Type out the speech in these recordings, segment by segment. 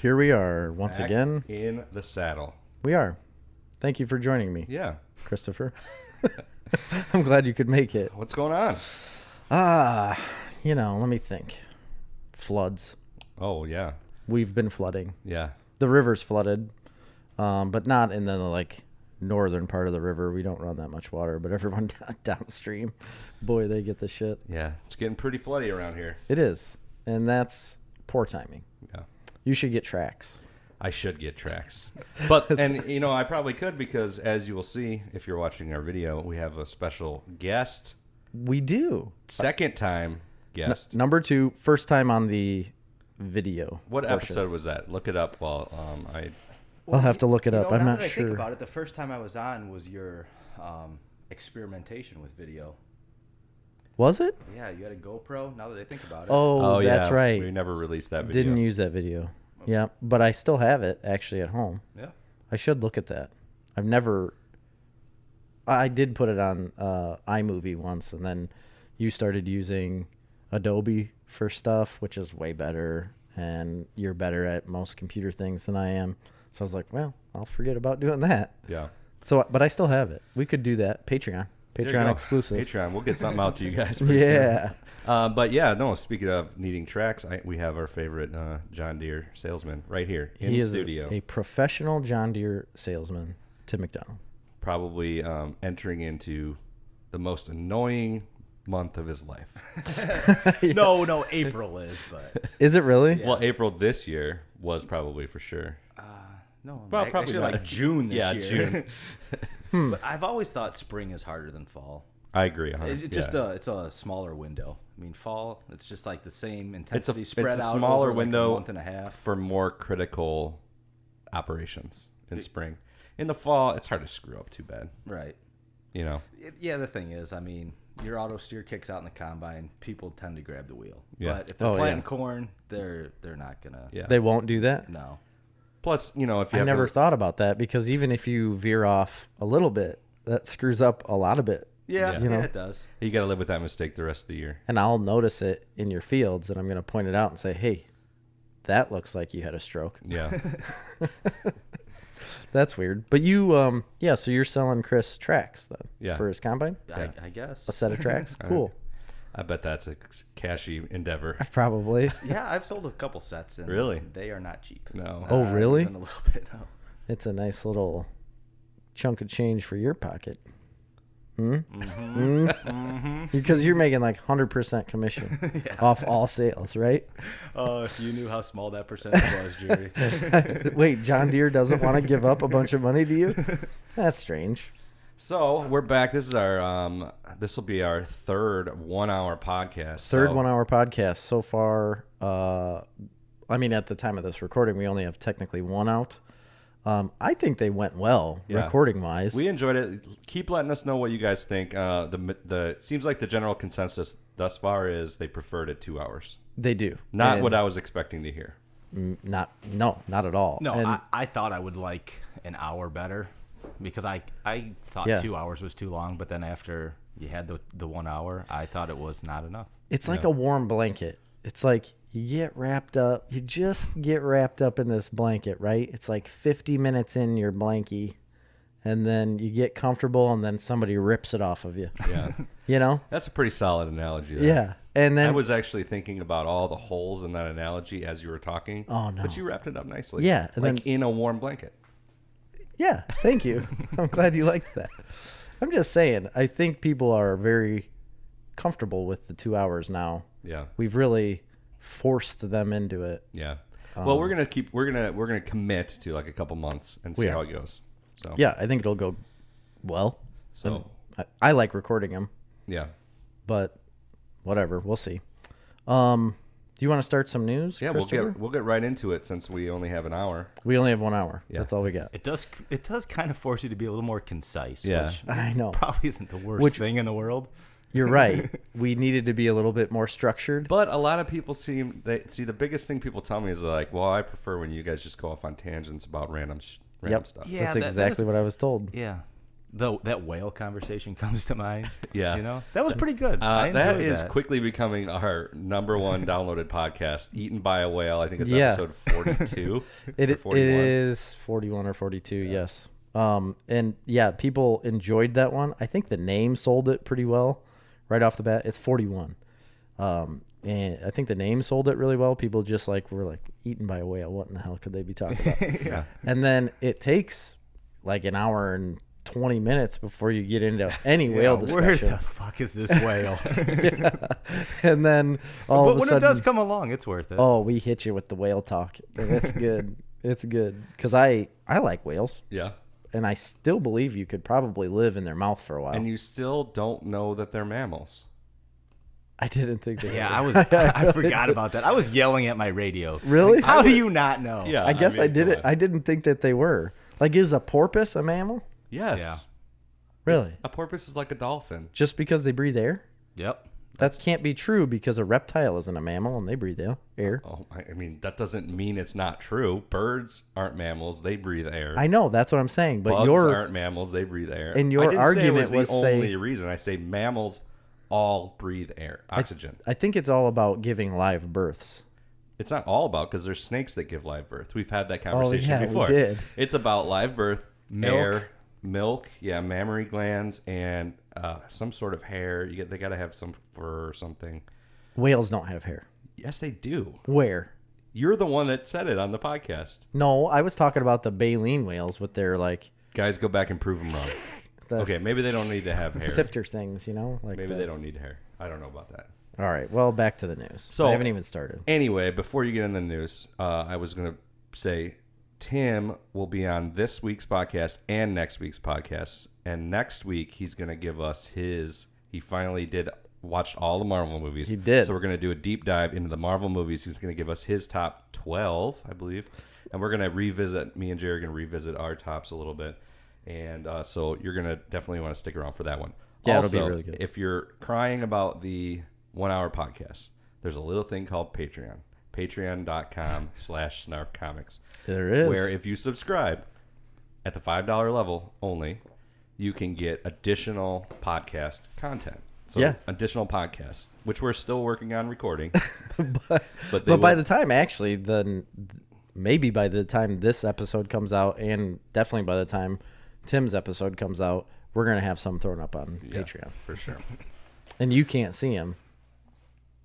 here we are once Back again. in the saddle. We are. Thank you for joining me, Yeah. Christopher. I'm glad you could make it. What's going on? Let me think. Floods. Oh, yeah. We've been flooding. Yeah. The river's flooded, but not in the northern part of the river. We don't run that much water, but everyone downstream, boy, they get the shit. Yeah. It's getting pretty floody around here. It is, and that's poor timing. Yeah. You should get tracks. I should get tracks. But, I probably could because, as you will see, if you're watching our video, we have a special guest. We do. Second time guest. Number 2, first time on the video. What portion. episode was that? Look it up while I'll have to look it up. I'm now not that I sure. think about it, the first time I was on was your experimentation with video. Was it? Yeah, you had a GoPro. Now that I think about it. Oh, that's yeah. right. We never released that video. Didn't use that video. Yeah, but I still have it actually at home. Yeah. I should look at that. I did put it on iMovie once, and then you started using Adobe for stuff, which is way better, and you're better at most computer things than I am. So I was like, well, I'll forget about doing that. Yeah. So, but I still have it. We could do that. Patreon exclusive. Patreon. We'll get something out to you guys pretty Yeah. soon. But yeah, no, speaking of needing tracks, we have our favorite John Deere salesman right here in He the is studio. a professional John Deere salesman, Tim McDonald. Probably entering into the most annoying month of his life. No, April is, but Is it really? Well, April this year was probably for sure. no, Well, actually probably not. like June this year. June. But I've always thought spring is harder than fall. I agree. It's a smaller window. I mean, fall, it's just like the same intensity spread it's a out smaller over window like a month and a half. for more critical operations in spring. In the fall, it's hard to screw up too bad. Right. Yeah, The thing is, I mean, your auto steer kicks out in the combine, people tend to grab the wheel. Yeah. But if they're planting corn, they're not gonna. Yeah. They won't do that? No. Plus, if you I have never thought about that, because even if you veer off a little bit, that screws up a lot of it. Yeah, Yeah. it does. you got to live with that mistake the rest of the year. And I'll notice it in your fields, and I'm going to point it out and say, hey, that looks like you had a stroke. Yeah. That's weird. But you, so you're selling Chris tracks then for his combine? I guess. A set of tracks? Cool. I bet that's a cashy endeavor. Probably. Yeah, I've sold a couple sets. And Really? They are not cheap. No. Oh, really? Even a little bit, no. It's a nice little chunk of change for your pocket. Because you're making like 100% commission off all sales, right? Oh, if you knew how small that percentage was, Jerry. Wait, John Deere doesn't want to give up a bunch of money to you? That's strange. So we're back. This is our this will be our third 1 hour podcast. Third 1 hour podcast so far. At the time of this recording, we only have technically one out. I think they went well, recording wise. We enjoyed it. Keep letting us know what you guys think. The seems like the general consensus thus far is they preferred it 2 hours. They do. Not what I was expecting to hear. Not at all. No, And I thought I would like an hour better because I thought 2 hours was too long, but then after you had the 1 hour, I thought it was not enough. it's like a warm blanket. It's like you just get wrapped up in this blanket, right? It's like 50 minutes in your blankie, and then you get comfortable, and then somebody rips it off of you. Yeah. That's a pretty solid analogy there. Yeah. And then I was actually thinking about all the holes in that analogy as you were talking. Oh, no. But you wrapped it up nicely. Yeah, and like then- in a warm blanket. Yeah, thank you. I'm glad you liked that. I'm just saying, I think people are very comfortable with the 2 hours now. Yeah. We've really forced them into it. Yeah. Well, we're gonna commit to like a couple months and see how it goes. So Yeah, I think it'll go well. So I like recording them, yeah. but whatever, we'll see. Do you want to start some news? Yeah, Christopher? we'll get right into it since we only have an hour. We only have 1 hour. Yeah. That's all we got. It does kind of force you to be a little more concise, Yeah. which I know. probably isn't the worst thing in the world. You're right. We needed to be a little bit more structured. But a lot of people the biggest thing people tell me is like, well, I prefer when you guys just go off on tangents about random stuff. Yeah, That's exactly what I was told. Yeah. that whale conversation comes to mind. Yeah. You know? That was pretty good. That is quickly becoming our number one downloaded podcast, Eaten by a Whale. I think it's Yeah. episode 42. It or 41. is 41 or 42, yes. And yeah, people enjoyed that one. I think the name sold it pretty well right off the bat. It's 41. And I think the name sold it really well. People just were like, eaten by a whale. What in the hell could they be talking about? Yeah. And then it takes like an hour and 20 minutes before you get into any whale discussion. Where the fuck is this whale? Yeah. And then all of a when sudden, it does come along, it's worth it. oh, we hit you with the whale talk. And it's good. It's good. Because I like whales. Yeah. And I still believe you could probably live in their mouth for a while. And you still don't know that they're mammals. I didn't think that. Yeah, I forgot about that. I was yelling at my radio. Really? How do you not know? Yeah. I guess I mean, did come it. on. I didn't think that they were. Like, is a porpoise a mammal? Yes. Yeah. Really? A porpoise is like a dolphin. Just because they breathe air? Yep. That can't be true because a reptile isn't a mammal and they breathe air. Oh, I mean, that doesn't mean it's not true. Birds aren't mammals; they breathe air. I know, that's what I'm saying. But Bugs your aren't mammals; they breathe air. And your I didn't argument say it was was the say- only reason. I say mammals all breathe air, oxygen. I think it's all about giving live births. It's not all about, because there's snakes that give live birth. We've had that conversation yeah, we before. did. It's about live birth, Milk. air, milk, mammary glands, and some sort of hair. They got to have some fur or something. Whales don't have hair. Yes, they do. Where? You're the one that said it on the podcast. No, I was talking about the baleen whales with their Guys, go back and prove them wrong. the Okay, maybe they don't need to have hair. sifter things, Like Maybe they don't need hair. I don't know about that. All right, well, back to the news. So- I haven't even started. Anyway, before you get in the news, I was going to say Tim will be on this week's podcast and next week's podcast. And next week, he's going to give us he finally watched all the Marvel movies. He did. So we're going to do a deep dive into the Marvel movies. He's going to give us his top 12, I believe. And we're going to me and Jerry are going to revisit our tops a little bit. And so you're going to definitely want to stick around for that one. Yeah, Also, it'll be really good. if you're crying about the 1 hour podcast, there's a little thing called Patreon. Patreon.com/Snarf Comics. There is. Where if you subscribe at the $5 level only, you can get additional podcast content. So Yeah. additional podcasts, which we're still working on recording. but they by will- the time, actually, maybe by the time this episode comes out, and definitely by the time Tim's episode comes out, we're going to have some thrown up on Yeah, Patreon. for sure. And you can't see them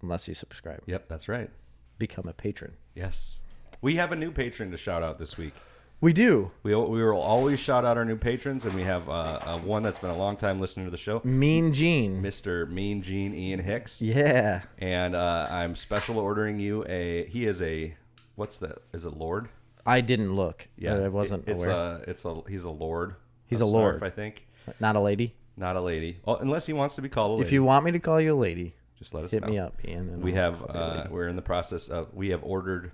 unless you subscribe. Yep, that's right. Become a patron. Yes. We have a new patron to shout out this week. We do. We will always shout out our new patrons, and we have one that's been a long time listener to the show, Mean Gene. Mr. Mean Gene Ian Hicks. Yeah. And I'm special ordering you he is a, is it Lord? I didn't look. Yeah. I wasn't aware. He's a Lord. He's of a lord. Snarf, I think. Not a lady. Not a lady. Oh, unless he wants to be called a lady. If you want me to call you a lady, just let us hit know. me up, Ian. And We I'll have, call you a lady. we're in the process of, we have ordered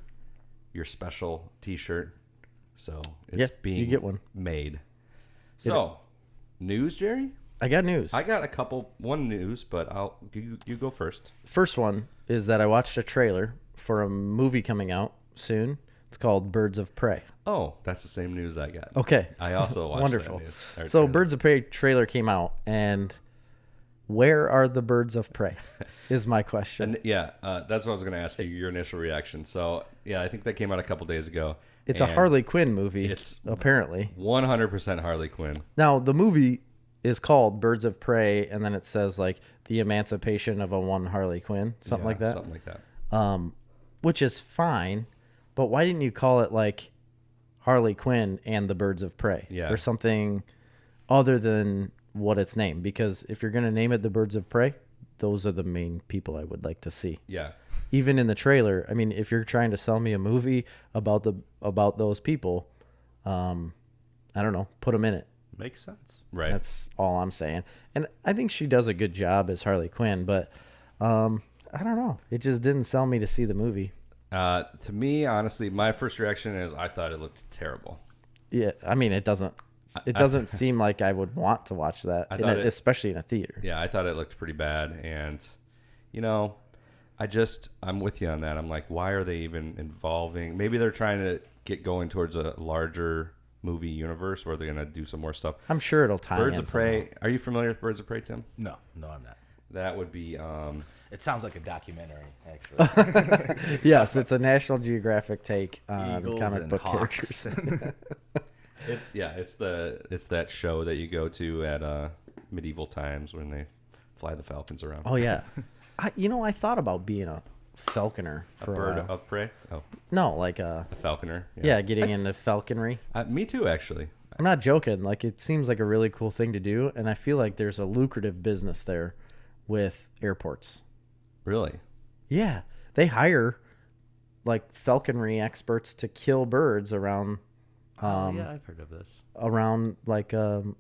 your special t-shirt. So it's being you get one. made. So, news, Jerry? I got news. I got one news, but you go first. First one is that I watched a trailer for a movie coming out soon. It's called Birds of Prey. Oh, that's the same news I got. Okay. I also watched Wonderful. that news. Or So trailer. Birds of Prey trailer came out, and where are the birds of prey is my question. And that's what I was going to ask you, your initial reaction. So, yeah, I think that came out a couple days ago. It's a and Harley Quinn movie, it's- apparently. 100% Harley Quinn. Now, the movie is called Birds of Prey, and then it says, the emancipation of a one Harley Quinn, something like that. Something like that. Which is fine, but why didn't you call it, Harley Quinn and the Birds of Prey? Yeah. Or something other than what it's named? Because if you're going to name it the Birds of Prey, those are the main people I would like to see. Yeah. Even in the trailer, I mean, if you're trying to sell me a movie about those people, I don't know, put them in it. Makes sense. Right. That's all I'm saying. And I think she does a good job as Harley Quinn, but I don't know. It just didn't sell me to see the movie. To me, honestly, my first reaction is I thought it looked terrible. Yeah, I mean, it doesn't seem like I would want to watch that, especially in a theater. Yeah, I thought it looked pretty bad. And, I'm with you on that. I'm like, why are they even involving? Maybe they're trying to get going towards a larger movie universe where they're gonna do some more stuff. I'm sure it'll tie Birds in of Prey. somehow. Are you familiar with Birds of Prey, Tim? No, I'm not. That would be. It sounds like a documentary, actually. Yes, it's a National Geographic take on Eagles comic and book hawks. characters. It's that show that you go to at medieval times when they fly the falcons around. Oh yeah, I thought about being a falconer for A a bird while. of prey. Oh, No, like a falconer. yeah, getting into falconry. Me too, actually. I'm not joking. Like, it seems like a really cool thing to do, and I feel like there's a lucrative business there with airports. Really? Yeah, they hire like falconry experts to kill birds around Yeah, I've heard of this. like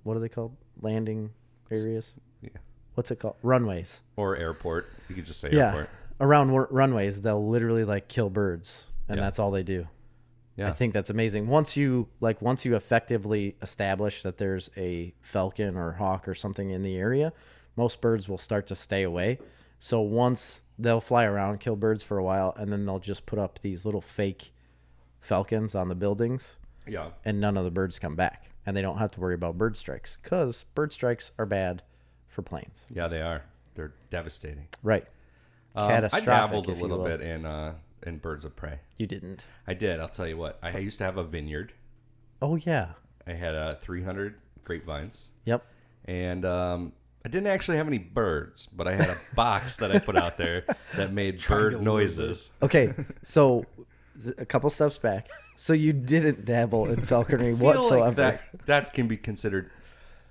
what are they called? Landing areas. Yeah. What's it called? Runways. Or airport. You could just say Yeah, airport. around runways, they'll literally like kill birds, and Yeah. that's all they do. Yeah. I think that's amazing. Once you effectively establish that there's a falcon or hawk or something in the area, most birds will start to stay away. So once they'll fly around, kill birds for a while, and then they'll just put up these little fake falcons on the buildings, Yeah. and none of the birds come back, and they don't have to worry about bird strikes because bird strikes are bad for planes. Yeah, they are. They're devastating. Right. I Catastrophic. dabbled a if you little will. bit in Birds of Prey. You didn't. I did. I'll tell you what. I used to have a vineyard. Oh yeah. I had 300 grapevines. Yep. And I didn't actually have any birds, but I had a box that I put out there that made bird noises. Okay, so a couple steps back. So you didn't dabble in falconry whatsoever. Like that can be considered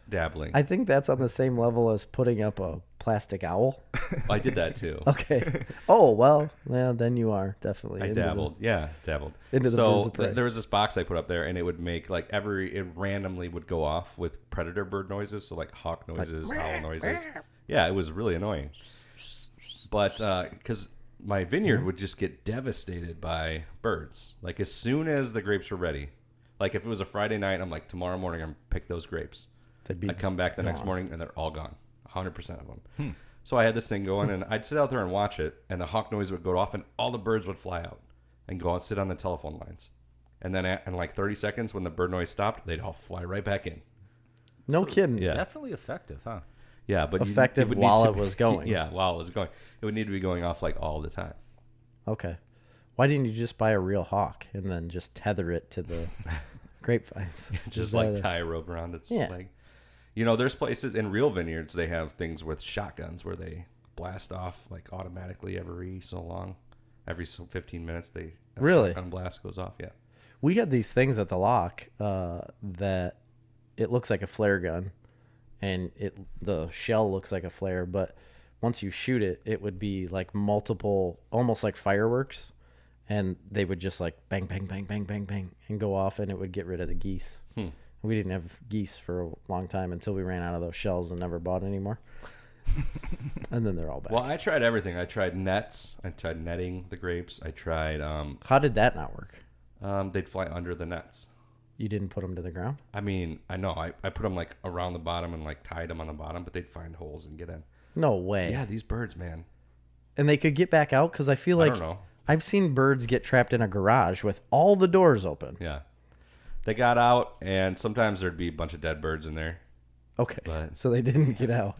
dabbling. I think that's on the same level as putting up a plastic owl. I did that too. Okay. Oh, well, yeah, then you are definitely. I into dabbled. Yeah, dabbled. Into the Birds of Prey. There was this box I put up there, and it would make like it randomly would go off with predator bird noises, so like hawk noises, owl noises. Yeah, it was really annoying. But because my vineyard would just get devastated by birds. Like as soon as the grapes were ready, like if it was a Friday night, I'm like tomorrow morning I'm pick those grapes. They'd be I'd come back the next gone. morning and they're all gone, 100% of them. So I had this thing going, and I'd sit out there and watch it, and the hawk noise would go off, and all the birds would fly out and go and sit on the telephone lines. And then in like 30 seconds, when the bird noise stopped, they'd all fly right back in. No kidding. Yeah. Definitely effective, huh? Yeah, but Effective would while need it to was going. Yeah, while it was going. It would need to be going off like all the time. Okay. Why didn't you just buy a real hawk and then just tether it to the grapevines? Just Is like that tie a rope around its Yeah. leg. You know, there's places in real vineyards, they have things with shotguns where they blast off like automatically every so long. Every 15 minutes, a Really? shotgun blast goes off. Yeah. We had these things at the lock that it looks like a flare gun, and the shell looks like a flare, but once you shoot it, it would be like multiple, almost like fireworks, and they would just like bang, bang, bang, bang, bang, bang, and go off, and it would get rid of the geese. We didn't have geese for a long time until we ran out of those shells and never bought any more. And then they're all back. Well, I tried everything. I tried nets. I tried netting the grapes. I tried. How did that not work? They'd fly under the nets. You didn't put them to the ground? I mean, I know. I put them like around the bottom and like tied them on the bottom, but they'd find holes and get in. No way. Yeah, these birds, man. And they could get back out? Because I feel like I don't know. I've seen birds get trapped in a garage with all the doors open. Yeah. They got out, and sometimes there'd be a bunch of dead birds in there. Okay, But- so they didn't get out.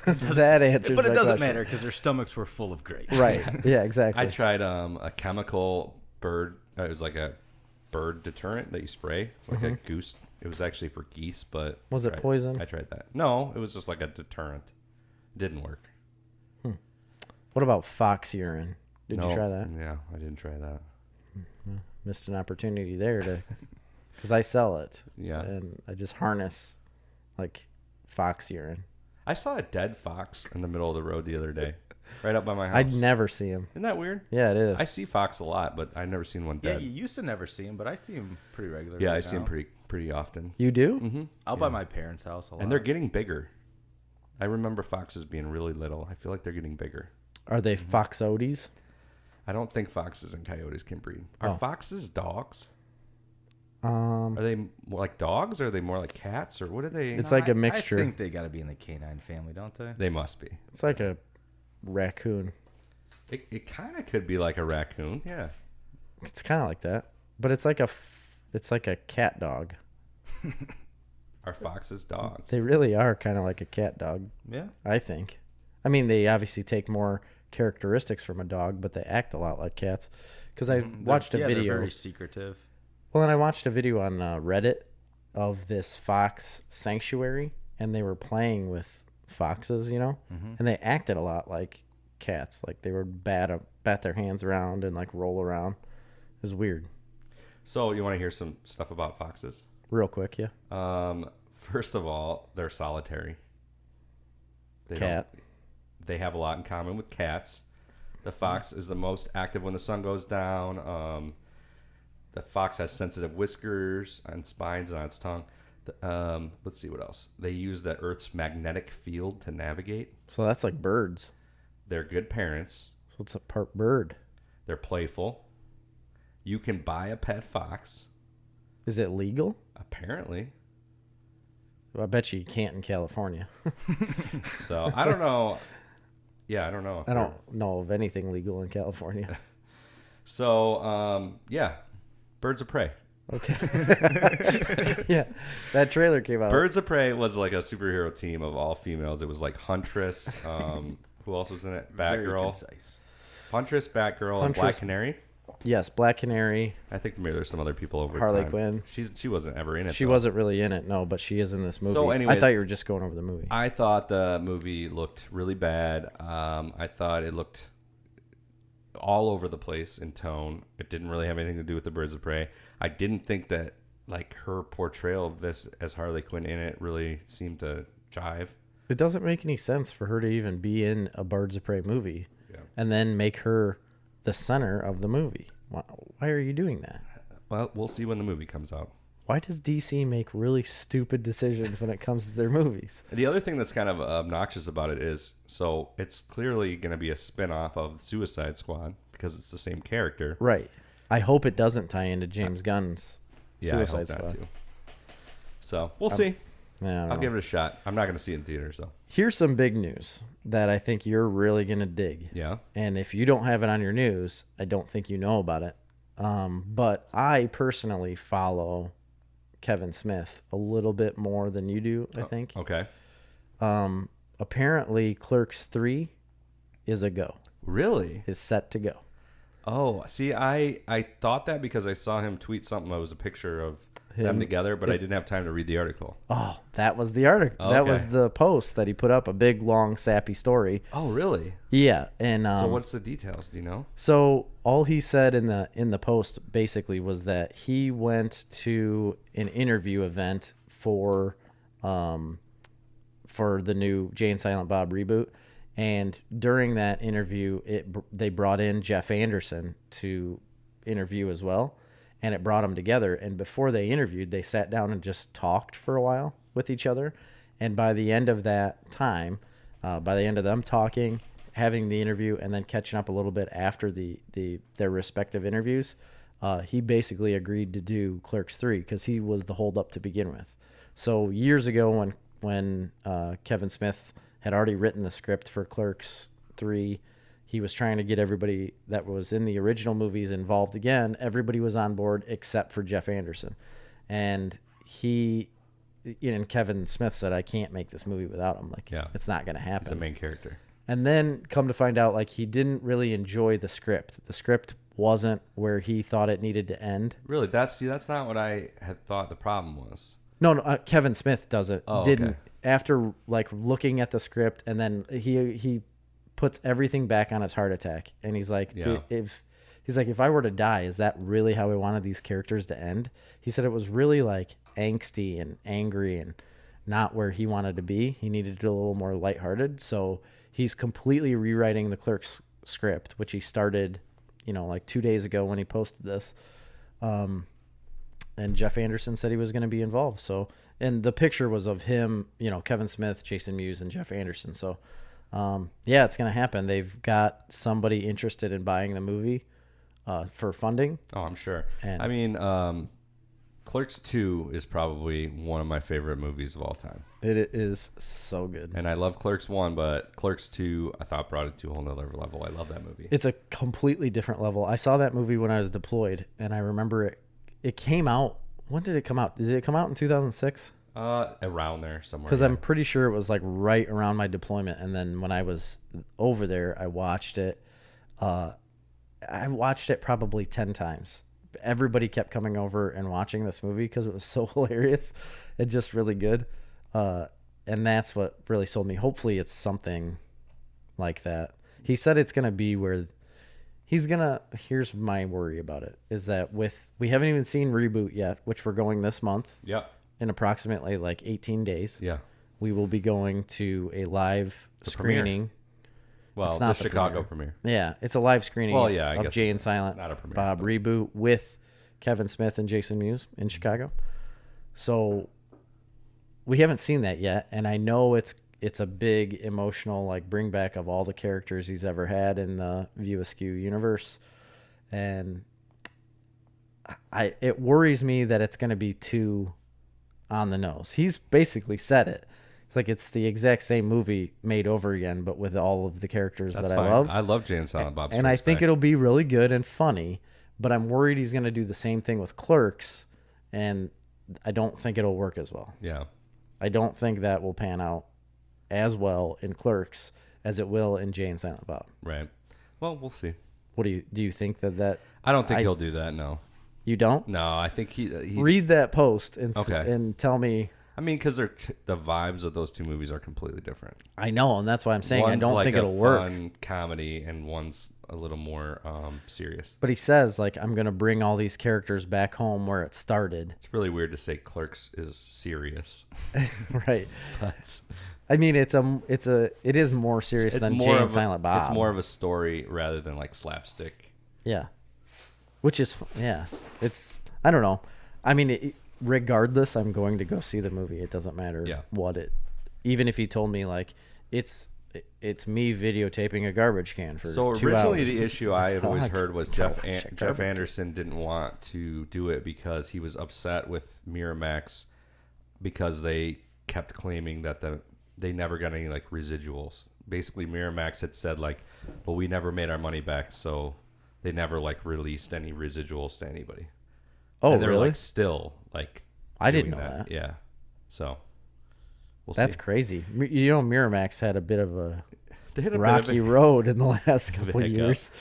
That answers But it my doesn't question. matter because their stomachs were full of grapes. Right, yeah, exactly. I tried a chemical bird. It was like a bird deterrent that you spray, like a goose. It was actually for geese, but Was it tried- poison? I tried that. No, it was just like a deterrent. Didn't work. What about fox urine? Did No. you try that? Yeah, I didn't try that. Missed an opportunity there to, because I sell it. Yeah. And I just harness like fox urine. I saw a dead fox in the middle of the road the other day, right up by my house. I'd never see him. Isn't that weird? Yeah, it is. I see fox a lot, but I've never seen one Yeah, dead. you used to never see them, but I see them pretty regularly. Yeah, I now. see them pretty often. You do? Mm-hmm. Out by my parents' house a lot. And they're getting bigger. I remember foxes being really little. I feel like they're getting bigger. Are they foxodes? I don't think foxes and coyotes can breed. Are Oh. foxes dogs? Um, Are they more like dogs, or are they more like cats, or what are they? It's like a mixture. I think they got to be in the canine family, don't they? They must be. it's like a raccoon. It kind of could be like a raccoon. Yeah. It's kind of like that, but it's like a cat dog. Are foxes dogs? They really are kind of like a cat dog. Yeah. I think. I mean, they obviously take more characteristics from a dog, but they act a lot like cats. Because I watched a video. They're very secretive. Well, and I watched a video on Reddit of this fox sanctuary, and they were playing with foxes, and they acted a lot like cats. Like they would bat their hands around and like roll around. It was weird. So you want to hear some stuff about foxes? Real quick, yeah. First of all, they're solitary. They have a lot in common with cats. The fox is the most active when the sun goes down. The fox has sensitive whiskers and spines on its tongue. Let's see what else. They use the Earth's magnetic field to navigate. So that's like birds. They're good parents. So it's a part bird. They're playful. You can buy a pet fox. Is it legal? Apparently. Well, I bet you can't in California. So I don't know. Yeah, I don't know. I don't know of anything legal in California. So, yeah, Birds of Prey. Okay. Yeah, that trailer came out. Birds of Prey was like a superhero team of all females. It was like Huntress. Who else was in it? Batgirl. Huntress, Batgirl, and Black Canary. Yes, Black Canary. I think maybe there's some other people over Harley time. Quinn. She wasn't ever in it. She wasn't really in it, no, but she is in this movie. So anyway, I thought you were just going over the movie. I thought the movie looked really bad. I thought it looked all over the place in tone. It didn't really have anything to do with the Birds of Prey. I didn't think that like her portrayal of this as Harley Quinn in it really seemed to jive. It doesn't make any sense for her to even be in a Birds of Prey movie and then make her the center of the movie. Why are you doing that? Well, we'll see when the movie comes out. Why does DC make really stupid decisions when it comes to their movies? The other thing that's kind of obnoxious about it is, so it's clearly going to be a spin-off of Suicide Squad because it's the same character. Right. I hope it doesn't tie into James Gunn's Suicide Squad. Too. So we'll see. I'll give it a shot. I'm not going to see it in theaters, though. Here's some big news that I think you're really going to dig. Yeah. And if you don't have it on your news, I don't think you know about it. But I personally follow Kevin Smith a little bit more than you do, I think. Okay. Apparently, Clerks 3 is a go. Really? Is set to go. Oh, see, I thought that because I saw him tweet something that was a picture of them together, but I didn't have time to read the article. Oh, that was the article. Okay. That was the post that he put up, a big, long, sappy story. Oh, really? Yeah. And so what's the details? Do you know? So all he said in the post basically was that he went to an interview event for the new Jay and Silent Bob reboot. And during that interview, they brought in Jeff Anderson to interview as well. And it brought them together. And before they interviewed, they sat down and just talked for a while with each other. And by the end of that time, by the end of them talking, having the interview, and then catching up a little bit after their respective interviews, he basically agreed to do Clerks 3 because he was the holdup to begin with. So years ago when Kevin Smith had already written the script for Clerks 3, he was trying to get everybody that was in the original movies involved again. Everybody was on board except for Jeff Anderson. And Kevin Smith said, I can't make this movie without him. It's not going to happen. He's the main character. And then come to find out, he didn't really enjoy the script. The script wasn't where he thought it needed to end. Really? That's not what I had thought the problem was. No, Kevin Smith didn't. Okay. After looking at the script, and then he puts everything back on his heart attack, and he's like, if I were to die, is that really how I wanted these characters to end? He said it was really angsty and angry and not where he wanted to be. He needed to do a little more lighthearted. So he's completely rewriting the Clerks script, which he started, 2 days ago when he posted this. And Jeff Anderson said he was going to be involved. So, and the picture was of him, Kevin Smith, Jason Mewes, and Jeff Anderson. So, it's going to happen. They've got somebody interested in buying the movie for funding. Oh, I'm sure. And Clerks 2 is probably one of my favorite movies of all time. It is so good. And I love Clerks 1, but Clerks 2, I thought brought it to a whole nother level. I love that movie. It's a completely different level. I saw that movie when I was deployed, and I remember it came out when did it come out? Did it come out in 2006? Around there somewhere. Because I'm pretty sure it was like right around my deployment. And then when I was over there, I watched it. I watched it probably 10 times. Everybody kept coming over and watching this movie because it was so hilarious and just really good. And that's what really sold me. Hopefully it's something like that. He said it's going to be where here's my worry about it, is that we haven't even seen Reboot yet, which we're going this month. Yep. In approximately like 18 days. Yeah. We will be going to a live screening. Premiere. Well, the Chicago premiere. Yeah, it's a live screening of Jay and Silent not a premiere, Bob Reboot with Kevin Smith and Jason Mewes in Chicago. So we haven't seen that yet, and I know it's a big emotional like bring back of all the characters he's ever had in the View Askew universe, and it worries me that it's going to be too on the nose. He's basically said it. It's like it's the exact same movie made over again, but with all of the characters that I love. I love Jay and Silent Bob. And I think it'll be really good and funny, but I'm worried he's going to do the same thing with Clerks, and I don't think it'll work as well. Yeah. I don't think that will pan out as well in Clerks as it will in Jay and Silent Bob. Right. Well, we'll see. What do you think that I don't think he'll do that, no. You don't? No, I think he read that post and tell me. I mean, because the vibes of those two movies are completely different. I know, and that's why I'm saying one's I don't like think it'll work. work. Fun comedy, and one's a little more serious. But he says like I'm gonna bring all these characters back home where it started. It's really weird to say Clerks is serious, right? But I mean, it is more serious than Jay and Silent Bob. It's more of a story rather than like slapstick. Yeah, it's I don't know. I mean, regardless, I'm going to go see the movie. It doesn't matter what it. Even if he told me like it's me videotaping a garbage can for 2 hours. So originally, the issue I had always heard was Jeff Anderson didn't want to do it because he was upset with Miramax because they kept claiming that they never got any like residuals. Basically, Miramax had said like, well, we never made our money back, so they never like released any residuals to anybody. Oh, and they're really? Like still like I didn't know that. Yeah. So that's crazy. You know, Miramax had a bit of a rocky road in the last couple of years.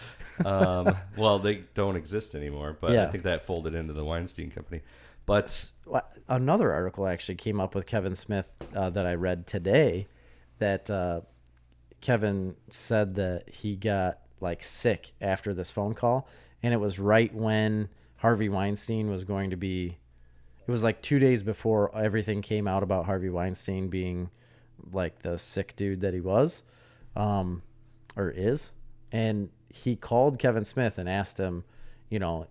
Well, they don't exist anymore, but I think that folded into the Weinstein Company. But another article actually came up with Kevin Smith that I read today that Kevin said that he got like sick after this phone call, and it was right when Harvey Weinstein was going to be. It was like 2 days before everything came out about Harvey Weinstein being like the sick dude that he was, or is, and he called Kevin Smith and asked him, you know,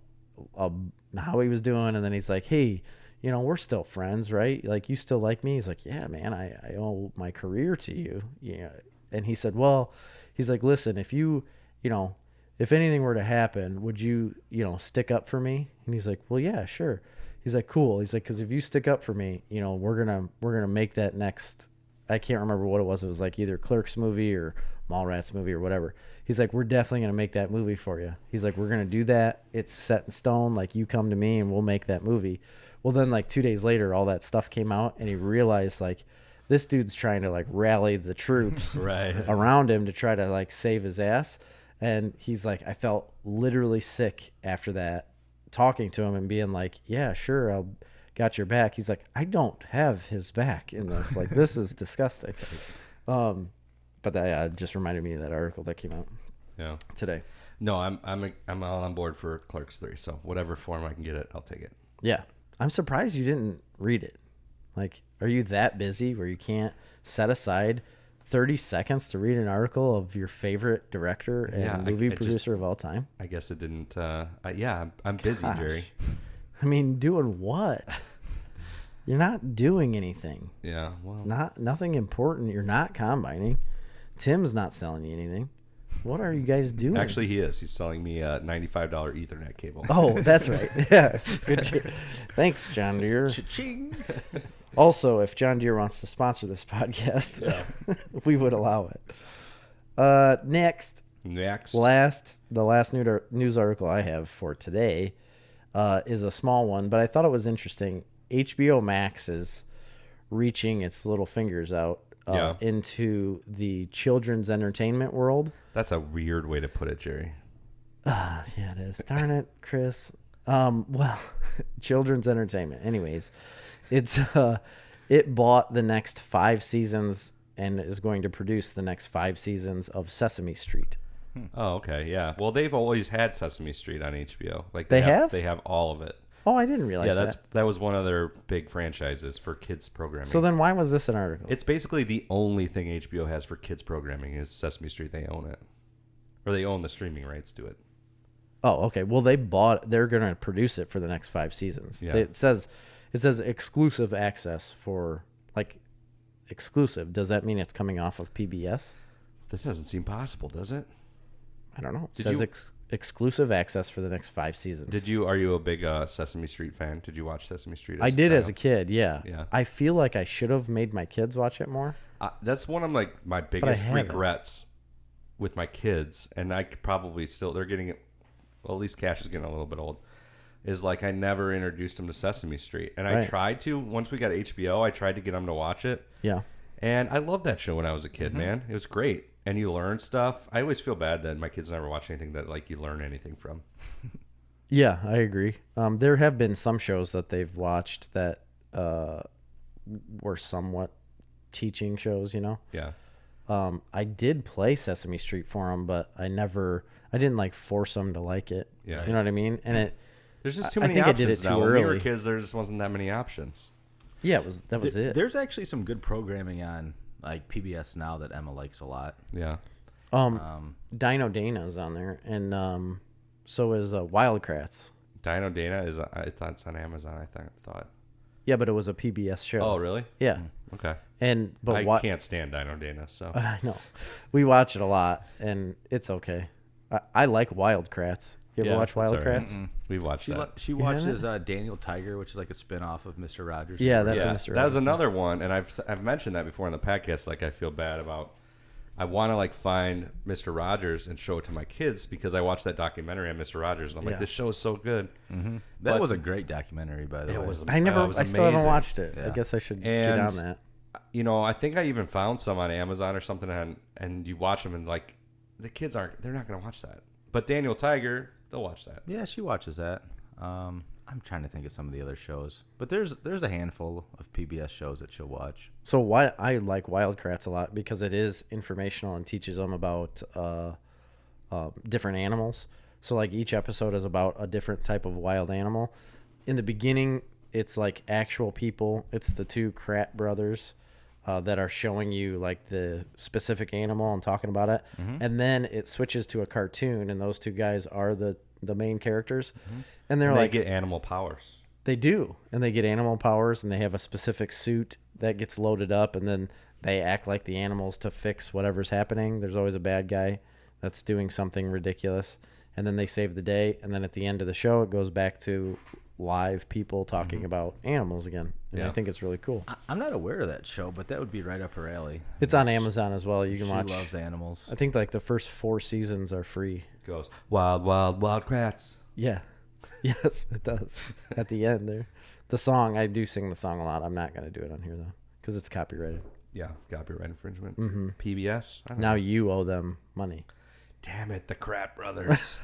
how he was doing, and then he's like, hey, you know, we're still friends, right? Like, you still like me? He's like, yeah, man, I owe my career to you. Yeah. And he said, well, he's like, listen, if you know, if anything were to happen, would you, you know, stick up for me? And he's like, well, yeah, sure. He's like, cool. He's like, because if you stick up for me, you know, we're gonna make that next. I can't remember what it was. It was like either Clerks movie or Mallrats movie or whatever. He's like, we're definitely gonna make that movie for you. He's like, we're gonna do that. It's set in stone. Like, you come to me and we'll make that movie. Well, then like 2 days later, all that stuff came out, and he realized like this dude's trying to like rally the troops around him to try to like save his ass. And he's like, I felt literally sick after that, talking to him and being like, yeah, sure, I'll got your back. He's like, I don't have his back in this. Like, this is disgusting. But that just reminded me of that article that came out today. No, I'm all on board for Clerks 3. So whatever form I can get it, I'll take it. Yeah. I'm surprised you didn't read it. Like, are you that busy where you can't set aside 30 seconds to read an article of your favorite director and movie producer of all time? I guess it didn't. I'm busy, Jerry. I mean, doing what? You're not doing anything. Yeah, well, nothing important. You're not combining. Tim's not selling you anything. What are you guys doing? Actually, he is. He's selling me a $95 Ethernet cable. Oh, that's right. Yeah, good. Thanks, John Deere. Cha-ching. Also, if John Deere wants to sponsor this podcast, we would allow it. Next. The last news article I have for today is a small one, but I thought it was interesting. HBO Max is reaching its little fingers out into the children's entertainment world. That's a weird way to put it, Jerry. Yeah, it is. Darn it, Chris. Well, children's entertainment. Anyways, it bought the next 5 seasons and is going to produce the next 5 seasons of Sesame Street. Oh, okay, yeah. Well, they've always had Sesame Street on HBO. Like they have? They have all of it. Oh, I didn't realize that was one of their big franchises for kids programming. So then why was this an article? It's basically the only thing HBO has for kids programming is Sesame Street. They own it. Or they own the streaming rights to it. Oh, okay. Well, they're going to produce it for the next 5 seasons. Yeah. It says exclusive access for, like, exclusive. Does that mean it's coming off of PBS? That doesn't seem possible, does it? I don't know. It says exclusive access for the next 5 seasons. Are you a big Sesame Street fan? Did you watch Sesame Street? I did as a kid, yeah. Yeah. I feel like I should have made my kids watch it more. That's one of my biggest regrets with my kids, and I could probably still, they're getting it, well, at least Cash is getting a little bit old, is like I never introduced them to Sesame Street. And I tried to, once we got HBO, I tried to get them to watch it. Yeah. And I loved that show when I was a kid, man. It was great. And you learn stuff. I always feel bad that my kids never watch anything that like you learn anything from. Yeah, I agree. There have been some shows that they've watched that were somewhat teaching shows, you know? Yeah. I did play Sesame Street for them, but I didn't like force them to like it. Yeah. You know what I mean? And there's just too many I think options I did it now. too When early. we were kids, there just wasn't that many options. Yeah, that was it. There's actually some good programming on like PBS now that Emma likes a lot. Yeah. Dino Dana's on there, and so is Wild Kratts. Dino Dana I thought it's on Amazon. I thought. Yeah, but it was a PBS show. Oh, really? Yeah. Okay. But I can't stand Dino Dana, so I know. We watch it a lot, and it's okay. I like Wild Kratts. You ever watch Wild Kratts? We watched that. She watches Daniel Tiger, which is like a spin-off of Mr. Rogers. Yeah, that's a Mr. That was Rogers. another one, and I've mentioned that before in the podcast. Like I feel bad about. I want to like find Mr. Rogers and show it to my kids because I watched that documentary on Mr. Rogers. And I'm like, this show is so good. Mm-hmm. That was a great documentary, by the way. I still haven't watched it. Yeah. I guess I should get on that. You know, I think I even found some on Amazon or something, and you watch them, and like the kids they're not going to watch that. But Daniel Tiger, they'll watch that. Yeah, she watches that. I'm trying to think of some of the other shows, but there's a handful of PBS shows that she'll watch. So why I like Wild Kratts a lot because it is informational and teaches them about different animals. So like each episode is about a different type of wild animal. In the beginning, it's like actual people. It's the 2 Kratt brothers that are showing you like the specific animal and talking about it. And then it switches to a cartoon, and those 2 guys are the main characters. And they get animal powers. They do. And they get animal powers, and they have a specific suit that gets loaded up, and then they act like the animals to fix whatever's happening. There's always a bad guy that's doing something ridiculous, and then they save the day. And then at the end of the show, it goes back to live people talking about animals again. And I think it's really cool. I'm not aware of that show, but that would be right up her alley. It's on Amazon as well. You can watch. She loves animals. I think like the first 4 seasons are free. Goes wild, wild, wild Kratts. Yeah. Yes, it does. At the end there. The song, I do sing the song a lot. I'm not going to do it on here though because it's copyrighted. Yeah, copyright infringement. PBS. Now you owe them money. Damn it, the Kratt Brothers.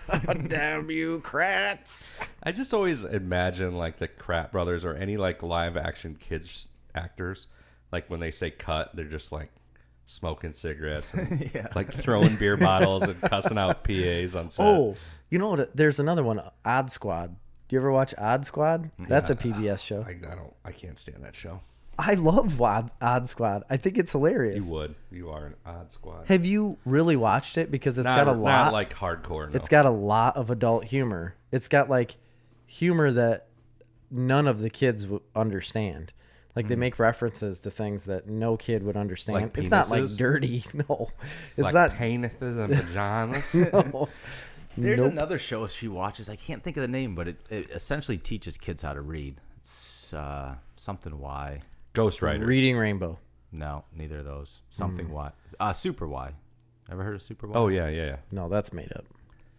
Damn you, Kratts. I just always imagine like the Kratt Brothers or any like live action kids actors, like when they say cut, they're just like smoking cigarettes and like throwing beer bottles and cussing out PAs on set. Oh, you know what? There's another one, Odd Squad. Do you ever watch Odd Squad? That's a PBS show. I can't stand that show. I love Odd Squad. I think it's hilarious. You would. You are an Odd Squad. Have you really watched it? Because it's got a lot. Not like hardcore. No. It's got a lot of adult humor. It's got like humor that none of the kids would understand. Like they make references to things that no kid would understand. Like it's not like penises? dirty. No, it's like not. penises and vaginas. No. There's another show she watches. I can't think of the name, but it essentially teaches kids how to read. It's something Y. Ghost Rider. Reading Rainbow. No, neither of those. Something Y. Super Y. Ever heard of Super Y? Oh yeah. No, that's made up.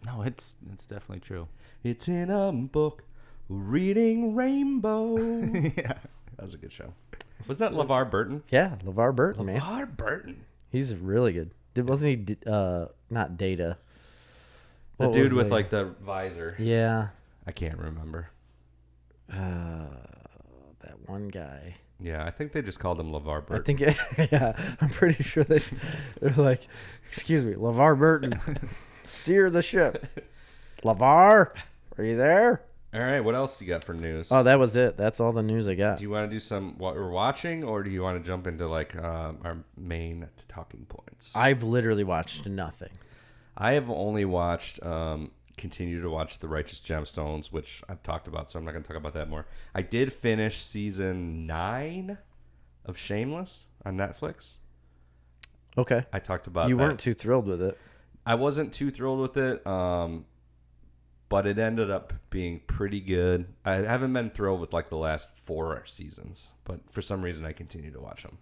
No, it's definitely true. It's in a book Reading Rainbow. Yeah. That was a good show. Wasn't that LeVar Burton? Yeah, LeVar Burton, man. LeVar Burton. He's really good. Wasn't he, not Data? The What dude was with like the visor. Yeah. I can't remember. That one guy. Yeah, I think they just called him LeVar Burton. I think, yeah, I'm pretty sure they're like, excuse me, LeVar Burton, steer the ship. LeVar, are you there? All right, what else do you got for news? Oh, that was it. That's all the news I got. Do you want to do some what we're watching, or do you want to jump into like our main talking points? I've literally watched nothing. I have only watched, continue to watch The Righteous Gemstones, which I've talked about, so I'm not going to talk about that more. I did finish season 9 of Shameless on Netflix. Okay. I talked about You that. weren't too thrilled with it. I wasn't too thrilled with it, but it ended up being pretty good. I haven't been thrilled with like the last 4 seasons, but for some reason I continue to watch them.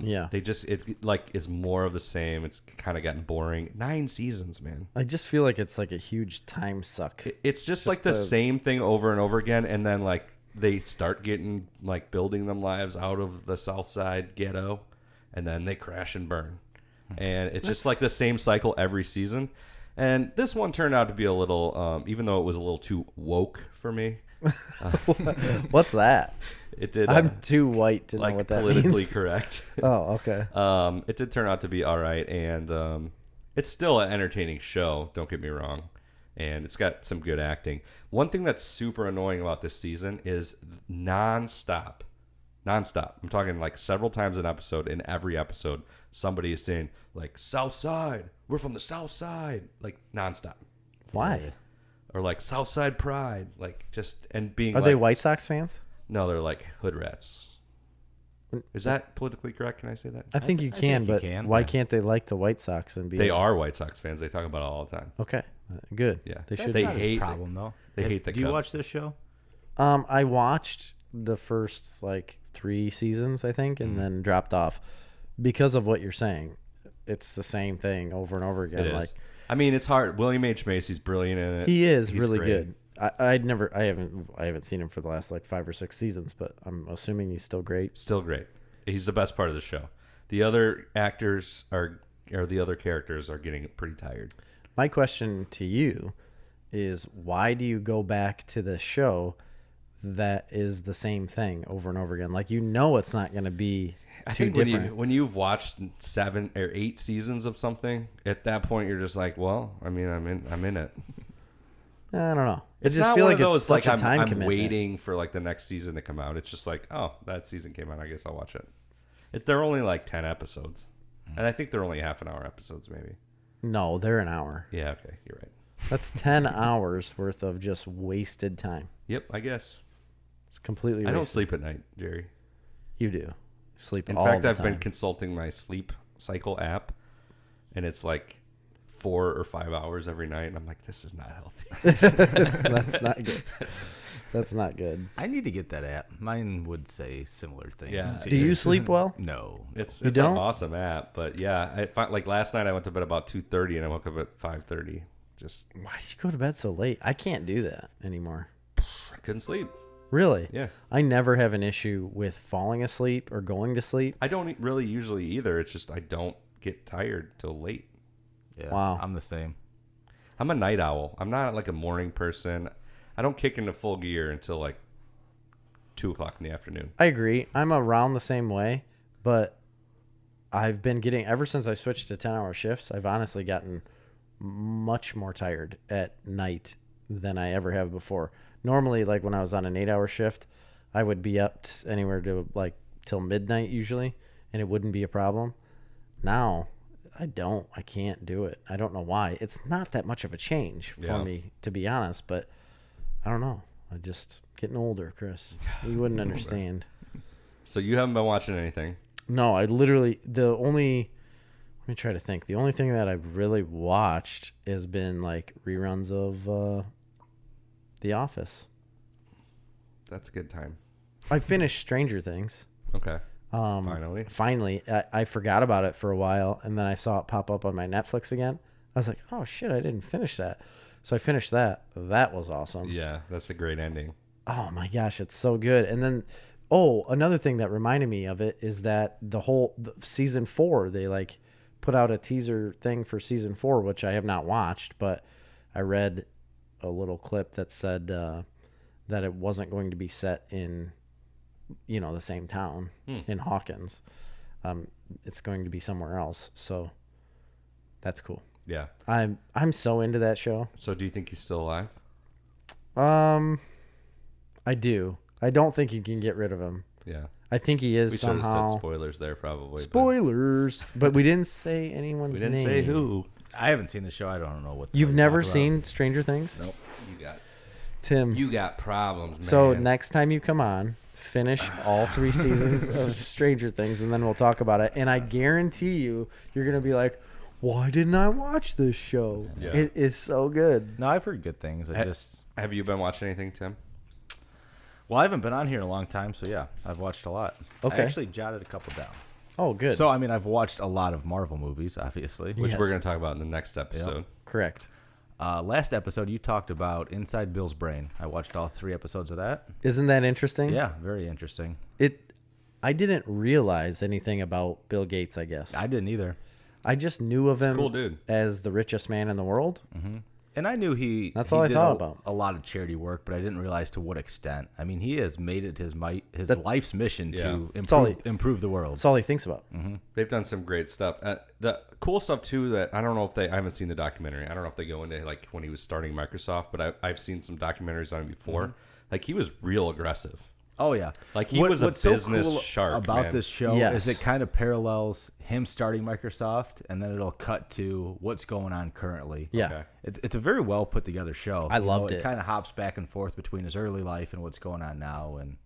Yeah. It like is more of the same. It's kind of gotten boring. 9 seasons, man. I just feel like it's like a huge time suck. It's just like the same thing over and over again, and then like they start getting like building them lives out of the South Side ghetto, and then they crash and burn, and it's just like the same cycle every season. And this one turned out to be a little, even though it was a little too woke for me. What's that? It did. I'm too white to know like what that politically means. correct. Oh, okay. It did turn out to be all right, and it's still an entertaining show. Don't get me wrong, and it's got some good acting. One thing that's super annoying about this season is nonstop. I'm talking like several times an episode. In every episode, somebody is saying like "South Side, we're from the South Side," like nonstop, Why? or like "South Side Pride," like just and being. Are like, they White Sox fans? No, they're like hood rats. Is that politically correct? Can I say that? I think you can, but why can't they like the White Sox and be? They are White Sox fans. They talk about it all the time. Okay, good. Yeah. they That's should. They not hate his problem, though. They hate the Do you Cubs. watch this show? I watched the first like 3 seasons, I think, and then dropped off because of what you're saying. It's the same thing over and over again. It is. Like I mean, it's hard. William H. Macy's brilliant in it. he is He's really great. good. I haven't seen him for the last like 5 or 6 seasons, but I'm assuming he's still great. Still great. He's the best part of the show. The other actors or the other characters are getting pretty tired. My question to you is, why do you go back to the show that is the same thing over and over again? Like, it's not going to be I too think different. when you've watched 7 or 8 seasons of something, at that point you're just like, well, I mean, I'm in it. I don't know. I It's just not feel one like of it's those such like a time I'm commitment. waiting for like the next season to come out. It's just like, oh, that season came out. I guess I'll watch it. They're only like 10 episodes, and I think they're only half an hour episodes, maybe. No, they're an hour. Yeah, okay, you're right. That's 10 hours worth of just wasted time. Yep, I guess. It's completely I don't wasted. sleep at night, Jerry. You do. Sleep In all fact, the I've time. been consulting my sleep cycle app, and it's like 4 or 5 hours every night, and I'm like, this is not healthy. that's not good. That's not good. I need to get that app. Mine would say similar things. Yeah. to Do you yours. sleep well? No. It's You an don't? awesome app, but yeah, like last night I went to bed about 2:30, and I woke up at 5:30. Just Why did you go to bed so late? I can't do that anymore. I couldn't sleep. Really? Yeah. I never have an issue with falling asleep or going to sleep. I don't really usually either. It's just I don't get tired till late. Yeah, Wow. I'm the same. I'm a night owl. I'm not like a morning person. I don't kick into full gear until like 2 o'clock in the afternoon. I agree. I'm around the same way, but I've been getting, ever since I switched to 10-hour shifts, I've honestly gotten much more tired at night than I ever have before. Normally, like when I was on an 8-hour shift, I would be up anywhere to like till midnight usually, and it wouldn't be a problem. Now, I can't do it. I don't know why. It's not that much of a change for me, to be honest, but I don't know. I'm just getting older, Chris. You wouldn't understand. So you haven't been watching anything? No, I literally, let me try to think. The only thing that I've really watched has been like reruns of The Office. That's a good time. I finished Stranger Things. Okay. Finally. Finally, I forgot about it for a while, and then I saw it pop up on my Netflix again. I was like, oh shit, I didn't finish that. So I finished that. That was awesome. Yeah, that's a great ending. Oh my gosh, it's so good. And then, another thing that reminded me of it is that the season 4, they like put out a teaser thing for season 4, which I have not watched, but I read a little clip that said that it wasn't going to be set in, the same town in Hawkins. It's going to be somewhere else. So that's cool. Yeah. I'm so into that show. So do you think he's still alive? I do. I don't think you can get rid of him. Yeah. I think he is We somehow. should have said spoilers there probably. Spoilers. But we didn't say anyone's name. We didn't say who. I haven't seen the show. I don't know what. You've never seen Stranger Things? Nope. You got problems, man. So next time you come on, finish all 3 seasons of Stranger Things, and then we'll talk about it. And I guarantee you're going to be like, why didn't I watch this show? Yeah. It is so good. No, I've heard good things. Have you been watching anything, Tim? Well, I haven't been on here in a long time, so yeah, I've watched a lot. Okay. I actually jotted a couple down. Oh, good. So, I mean, I've watched a lot of Marvel movies, obviously. Which Yes. we're going to talk about in the next episode. Yep. Correct. Last episode, you talked about Inside Bill's Brain. I watched all 3 episodes of that. Isn't that interesting? Yeah, very interesting. I didn't realize anything about Bill Gates, I guess. I didn't either. I just knew of him cool dude. as the richest man in the world. Mm-hmm. And I knew That's all I did thought about. a lot of charity work, but I didn't realize to what extent. I mean, he has made it his life's mission to improve the world. That's all he thinks about. Mm-hmm. They've done some great stuff. The cool stuff too that I don't know if I haven't seen the documentary. I don't know if they go into like when he was starting Microsoft, but I've seen some documentaries on him before. Mm-hmm. Like he was real aggressive. Oh yeah, like he was a what's business so cool shark about man. this show Yes. is it kind of parallels him starting Microsoft, and then it'll cut to what's going on currently. Yeah. Okay. It's a very well put together show. I loved it. It kind of hops back and forth between his early life and what's going on now, and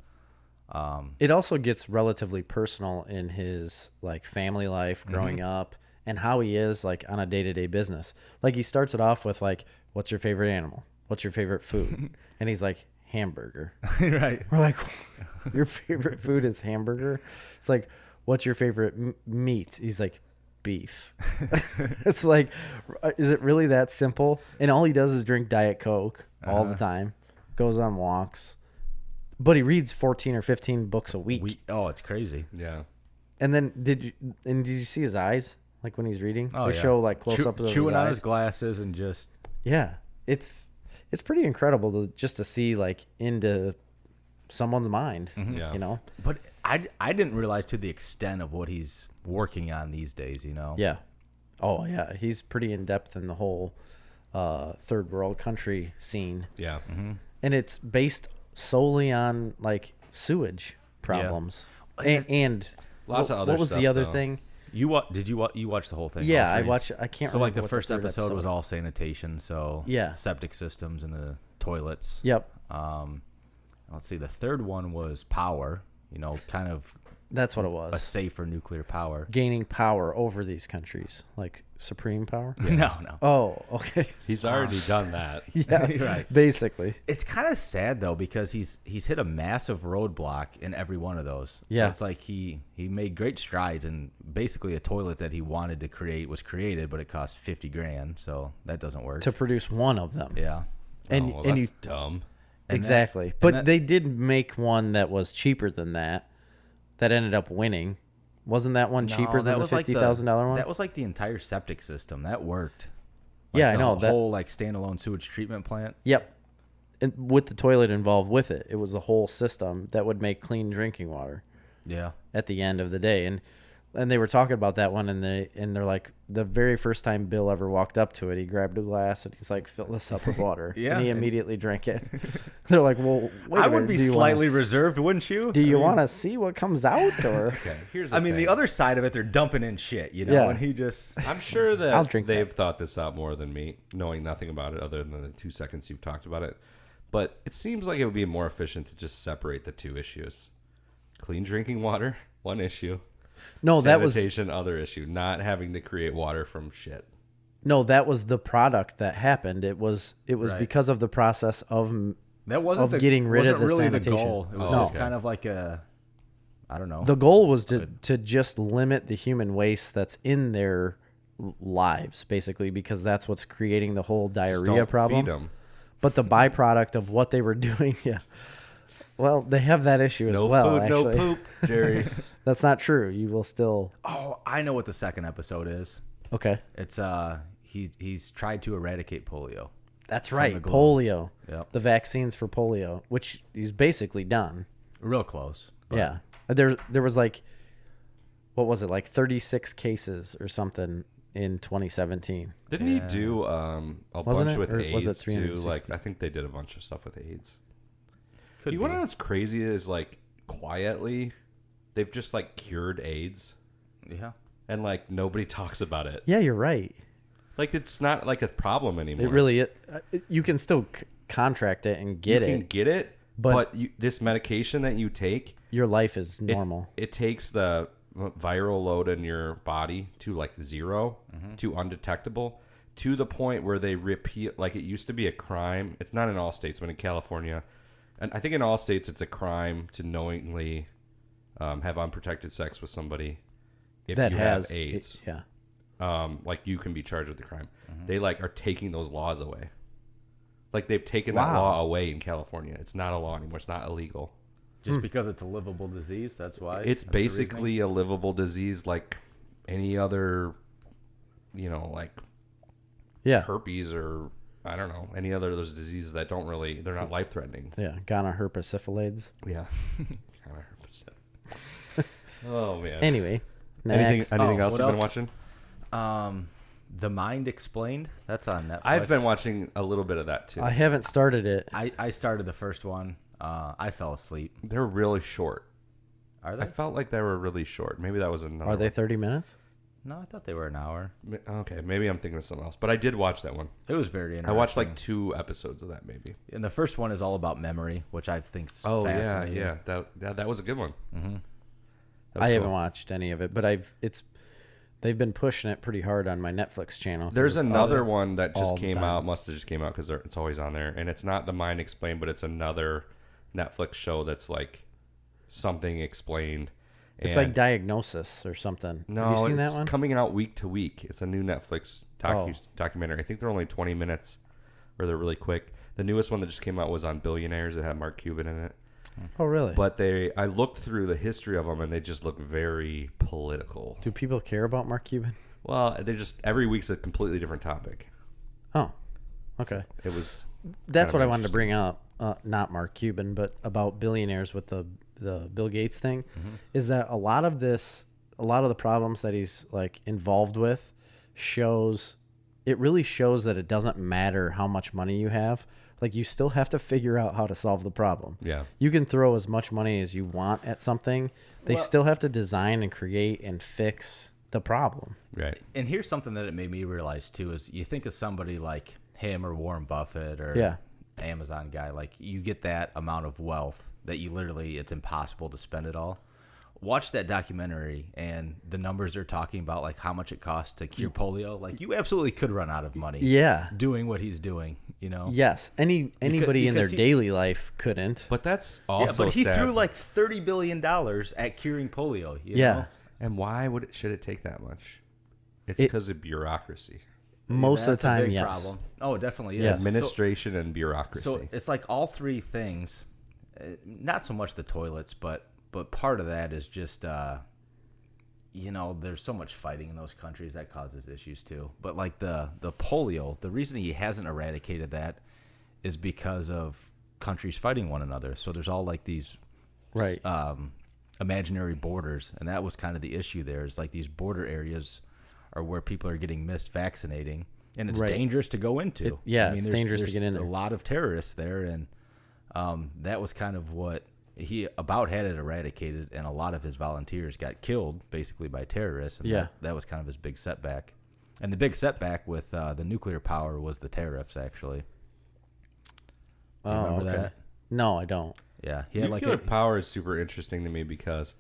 It also gets relatively personal in his like family life growing up and how he is like on a day-to-day business. Like he starts it off with like, what's your favorite animal? What's your favorite food? And he's like, hamburger. right. We're like, your favorite food is hamburger? It's like, what's your favorite meat? He's like, beef. It's like, is it really that simple? And all he does is drink Diet Coke all the time, goes on walks, but he reads 14 or 15 books a week. Oh, it's crazy. Yeah. And then did you see his eyes like when he's reading? Oh, They yeah. show like close up of his chewing on eyes. his glasses and just Yeah, it's pretty incredible to see like into someone's mind. Yeah. You know. But I didn't realize to the extent of what he's working on these days, you know. Yeah. Oh yeah, he's pretty in depth in the whole third world country scene. Yeah. And it's based solely on like sewage problems and Lots of other what was stuff, the other though. thing? You watch the whole thing? Yeah, all I three? watched. I can't. So remember like the what first third episode was all sanitation, so Yeah. septic systems in the toilets. Yep, Let's see, the third one was power. You know, kind of that's what it a was. safer nuclear power. Gaining power over these countries, like supreme power. No. Oh, okay. He's already done that. Yeah, Right. basically. It's kind of sad though because he's hit a massive roadblock in every one of those. Yeah. So it's like he made great strides, and basically a toilet that he wanted to create was created, but it cost $50,000, so that doesn't work. To produce one of them. Yeah. And Oh, and you that's dumb. exactly. But they did make one that was cheaper than that ended up winning. Wasn't that one cheaper than the $50,000 one? That was like the entire septic system. That worked. Yeah, I the know. The whole like standalone sewage treatment plant. Yep. And with the toilet involved with it. It was a whole system that would make clean drinking water Yeah. at the end of the day. And they were talking about that one, and they're like, the very first time Bill ever walked up to it, he grabbed a glass and he's like, fill this up with water. Yeah. And he immediately drank it. They're like, well, wait I a would minute, be slightly reserved, wouldn't you? Do you want to see what comes out? Or Okay. Here's I the mean, thing. the other side of it, they're dumping in shit, you know, Yeah. and he just. I'm sure I'll that drink they've that. thought this out more than me, knowing nothing about it other than the 2 seconds you've talked about it. But it seems like it would be more efficient to just separate the two issues. Clean drinking water, one issue. No, that was Sanitation, other issue. Not having to create water from shit. that was the product that happened. It was Right. because of the process of That wasn't of getting rid of wasn't the really sanitation. the goal. It was Oh, just okay. kind of like a, I don't know. the goal was to just limit the human waste that's in their lives, basically, because that's what's creating the whole Just diarrhea don't problem. feed 'em. But the byproduct of what they were doing, yeah. Well, they have that issue as No well, food, actually. no poop, Jerry. That's not true. You will still... Oh, I know what the second episode is. Okay. It's he's tried to eradicate polio. That's right. the globe. Polio. Yep. The vaccines for polio, which he's basically done. Real close. But Yeah. There was like, what was it, like 36 cases or something in 2017. Didn't he do a Wasn't bunch it? with Or was it AIDS too? 360? Like I think they did a bunch of stuff with AIDS. Could You be. want to know what's crazy is like quietly, they've just like cured AIDS, Yeah. and like nobody talks about it. Yeah, you're right. Like it's not like a problem anymore. It really, you can still contract it and get you can it. get it, but but this medication that you take, Your life is normal. It takes the viral load in your body to like 0 to undetectable, to the point where they repeat. Like it used to be a crime. It's not in all states, but in California, and I think in all states it's a crime to knowingly have unprotected sex with somebody if that you has have AIDS. Yeah. Like you can be charged with the crime. They like are taking those laws away. Like they've taken that law away in California. It's not a law anymore. It's not illegal. Just because it's a livable disease, that's why. It's That's the basically a livable disease like any other, like Yeah. herpes or I don't know, any other of those diseases that don't really, they're not life threatening. Yeah. Gonorrhea syphilides. Yeah. Oh man. Anyway. Anything Next. else what you've been else? watching? reasoning. The Mind Explained. That's on Netflix. I've been watching a little bit of that too. I haven't started it. I started the first one. I fell asleep. They're really short. Are they? I felt like they were really short. Maybe that was another. Are they one. 30 minutes? No, I thought they were an hour. Okay, maybe I'm thinking of something else. But I did watch that one. It was very interesting. I watched like 2 episodes of that, maybe. And the first one is all about memory, which I think's Oh fascinating. yeah. That was a good one. Mm-hmm. I haven't watched any of it, but they've been pushing it pretty hard on my Netflix channel. 'cause There's it's another all- one that all just the came time. out. Must have just came out because it's always on there, and it's not The Mind Explained, but it's another Netflix show that's like something explained. It's And like Diagnosis or something. no, Have you seen it's that one? coming out week to week. It's a new Netflix documentary. I think they're only 20 minutes, or they're really quick. The newest one that just came out was on billionaires. It had Mark Cuban in it. Oh, really? But I looked through the history of them, and they just look very political. Do people care about Mark Cuban? Well, they just every week's a completely different topic. Oh, okay. It was. That's kind what of I wanted to bring up. Not Mark Cuban, but about billionaires with the Bill Gates thing. Is that a lot of the problems that he's like involved with really shows that it doesn't matter how much money you have. Like you still have to figure out how to solve the problem. Yeah. You can throw as much money as you want at something. They still have to design and create and fix the problem. Right. And here's something that it made me realize too: is you think of somebody like him or Warren Buffett or Yeah. Amazon guy, like you get that amount of wealth that you literally, it's impossible to spend it all. Watch that documentary and the numbers they're talking about, like how much it costs to cure polio. Like you absolutely could run out of money. Yeah. Doing what he's doing, Yes. Anybody in their because he- daily life couldn't. But that's Yeah, also but he sad. threw like $30 billion at curing polio. You Yeah. know? And why should it take that much? It's because of bureaucracy, Most of That's the a time, big yes. problem. Oh, it definitely is. Yes. administration and bureaucracy. So it's like all three things, not so much the toilets, but part of that is just, there's so much fighting in those countries that causes issues too. But like the polio, the reason he hasn't eradicated that is because of countries fighting one another. So there's all like these Right. imaginary borders, and that was kind of the issue there. Is like these border areas are where people are getting missed vaccinating, and it's Right. dangerous to go into. It's dangerous to get in there. A lot of terrorists there, and that was kind of what he about had it eradicated, and a lot of his volunteers got killed basically by terrorists. And Yeah. that was kind of his big setback. And the big setback with the nuclear power was the tariffs, actually. You remember that? No, I don't. Yeah, he had nuclear power is super interesting to me because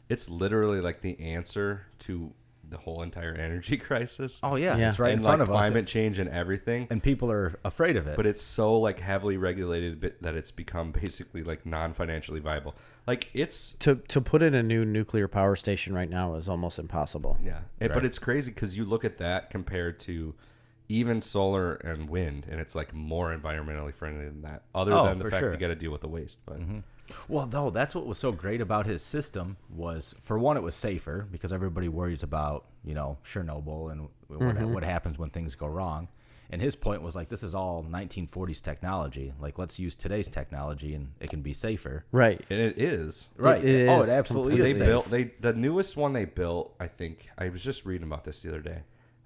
it's literally like the answer to the whole entire energy crisis. Oh yeah, Yeah. it's right and in front like of climate us, change and everything. and people are afraid of it. But it's so like heavily regulated that it's become basically like non-financially viable. Like it's To put in a new nuclear power station right now is almost impossible. yeah, but it's crazy because you look at that compared to even solar and wind, and it's like more environmentally friendly than that. Other than the for fact sure. you got to deal with the waste. But Well, no, that's what was so great about his system was, for one, it was safer because everybody worries about, Chernobyl and what happens when things go wrong. And his point was like, this is all 1940s technology. Like, let's use today's technology and it can be safer. Right. and it is. Right. It Oh, is it absolutely They is. built the newest one they built. I think I was just reading about this the other day.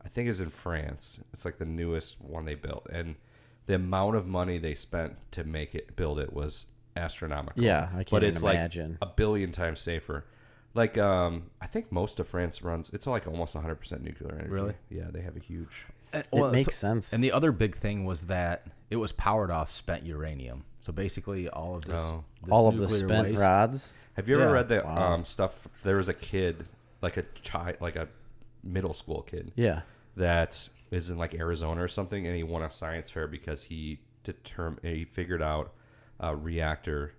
I think is in France. It's like the newest one they built, and the amount of money they spent to build it was astronomical. Yeah, I can't but even it's imagine. like a billion times safer. Like I think most of France runs. It's like almost 100% nuclear energy. Really? Yeah, they have a huge. It makes sense. And the other big thing was that it was powered off spent uranium. So basically, all of this, all of the nuclear spent waste- rods. Have you ever Yeah. read the stuff? There was a kid, like a child, like a middle school kid. Yeah. That is in like Arizona or something, and he won a science fair because he figured out a reactor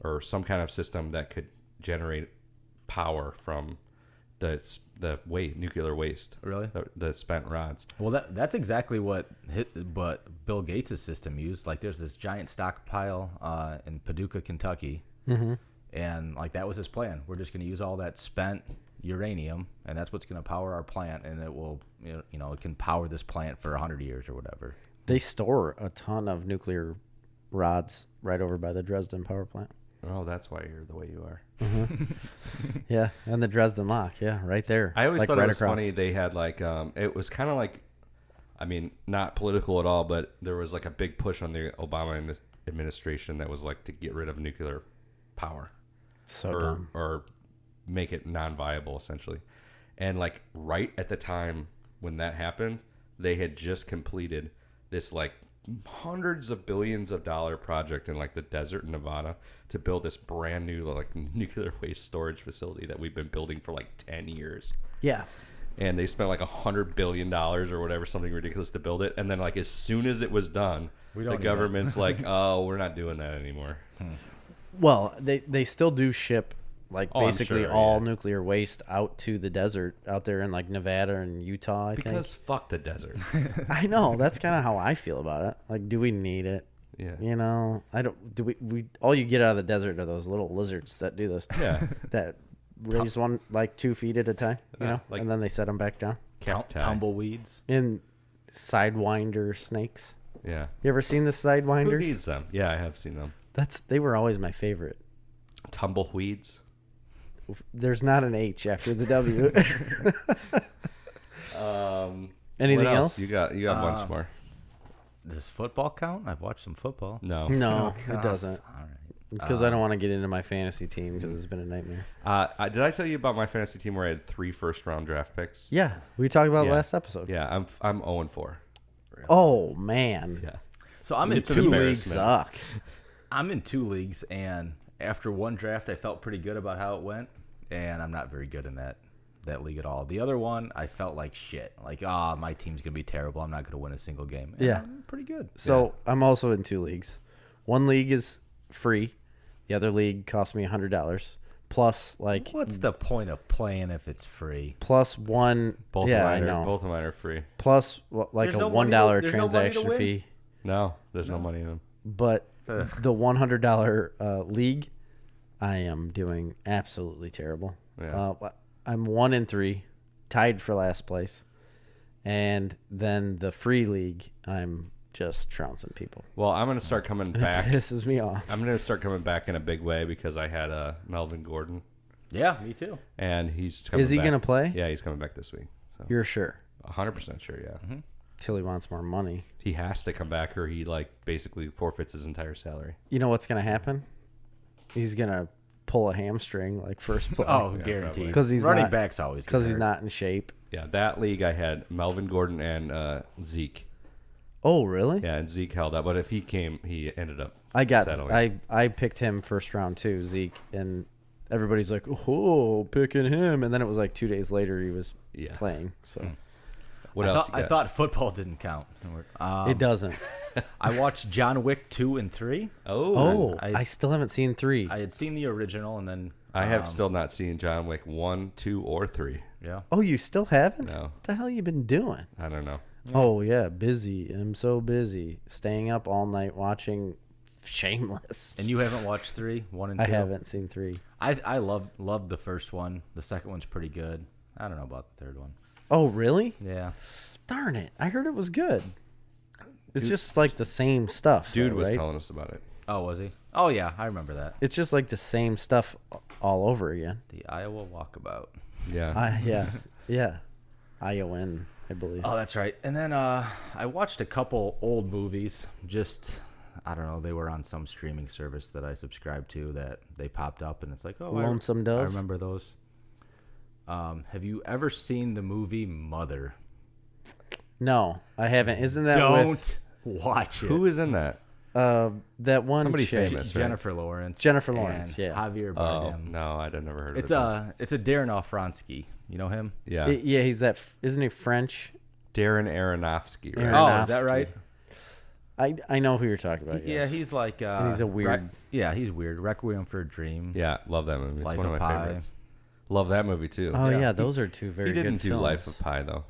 or some kind of system that could generate power from the nuclear waste. Really? The spent rods. Well, that's exactly what Bill Gates' system used. Like, there's this giant stockpile in Paducah, Kentucky, and like that was his plan. We're just going to use all that spent uranium, and that's what's going to power our plant, and it will, it can power this plant for 100 years or whatever. They store a ton of nuclear rods right over by the Dresden power plant. Oh, that's why you're the way you are. Yeah, and the Dresden lock. Yeah, right there. I always like thought right it was across. funny. They had like it was kind of like, I mean, not political at all, but there was like a big push on the Obama administration that was like to get rid of nuclear power, So dumb. or make it non-viable essentially. And like right at the time when that happened, they had just completed this like hundreds of billions of dollar project in like the desert in Nevada to build this brand new like nuclear waste storage facility that we've been building for like 10 years. Yeah. And they spent like $100 billion or whatever, something ridiculous to build it. And then like as soon as it was done, the government's like, oh, we're not doing that anymore. Well, they still do ship like Oh, I'm basically sure, all yeah. nuclear waste out to the desert out there in like Nevada and Utah, I Because fuck the desert. think. I know, that's kind of how I feel about it. Like, do we need it? Yeah. I don't. Do we all you get out of the desert are those little lizards that do this. Yeah. That raise one like 2 feet at a time, like- and then they set them back down. Cacti. Tumbleweeds. In sidewinder snakes. Yeah. You ever seen the Who sidewinders? needs them? Yeah, I have seen them. They were always my favorite. Tumbleweeds. There's not an H after the W. Anything What else? You got a bunch more. Does football count? I've watched some football. No. No, it doesn't. All right. Because I don't want to get into my fantasy team because it's been a nightmare. Did I tell you about my fantasy team where I had 3 first-round draft picks? Yeah, we talked about it Yeah. last episode. Yeah, I'm 0-4. Oh man. Yeah. So I'm in It's an two embarrassment. leagues. Suck. I'm in 2 leagues, and after one draft, I felt pretty good about how it went, and I'm not very good in that league at all. The other one, I felt like shit. Like, my team's gonna be terrible. I'm not gonna win a single game. And Yeah. I'm pretty good. So I'm also in 2 leagues. One league is free. The other league cost me $100 plus like What's the point of playing if it's free? plus one. Both yeah, of I mine know. both of mine are free. Plus like There's a no $1 money to- there's no money to transaction win? fee. No, there's no money in them. But the $100 league, I am doing absolutely terrible. Yeah. I'm 1-3, tied for last place, and then the free league, I'm just trouncing people. Well, I'm going to start coming It back. pisses me off. I'm going to start coming back in a big way because I had Melvin Gordon, Yeah, me too. and he's coming Is he back. gonna play? Yeah, he's coming back this week. So You're sure? 100% sure, yeah. Till he wants more money. He has to come back or he like basically forfeits his entire salary. You know what's gonna happen? He's gonna pull a hamstring like first play. Oh, Yeah, guaranteed. Because he's running not- backs always because he's hurt. not in shape. Yeah, that league I had Melvin Gordon and Zeke. Oh, really? Yeah, and Zeke held up, but if he came, he ended up I got settling. I picked him first round too, Zeke, and everybody's like, oh, picking him. And then it was like 2 days later he was playing. So What else? I thought football didn't count. it doesn't. I watched John Wick 2 and 3. Oh, I still haven't seen 3. I had seen the original, and then I have still not seen John Wick 1, 2, or 3. yeah. Oh, you still haven't? No. What the hell you been doing? I don't know. Oh, yeah, busy. I'm so busy. Staying up all night watching Shameless. And you haven't watched 3, 1 and 2? I haven't seen 3. I loved the first one. The second one's pretty good. I don't know about the third one. Oh, really? Yeah. Darn it. I heard it was good. It's just like the same stuff. Dude though, was right? telling us about it. Oh, was he? Oh, yeah. I remember that. It's just like the same stuff all over again. The Iowa Walkabout. Yeah. Yeah. ION, I believe. Oh, that's right. And then I watched a couple old movies. Just, I don't know, they were on some streaming service that I subscribed to that they popped up, and it's like, oh, Lonesome Dove? I remember those. Have you ever seen the movie Mother? No, I haven't. Isn't that Don't watch it. Who is in that? that one Somebody chick? famous, right? Jennifer Lawrence. Jennifer Lawrence, and yeah. Javier Oh, Bardem. no, I'd never heard of It's it. it's a Darren Arronofsky. You know him? Yeah. Yeah, he's that. Isn't he French? Darren Aronofsky, right? Aaron- Oh, is that Aronofsky. right? I know who you're talking about. Yeah, Yes. he's like. And he's a weird. yeah, he's weird. Requiem for a Dream. Yeah, love that movie. It's Life one of of my Pi. favorites. Love that movie, too. Oh Yeah. yeah, those are two very He didn't good do films. Life of Pi, though.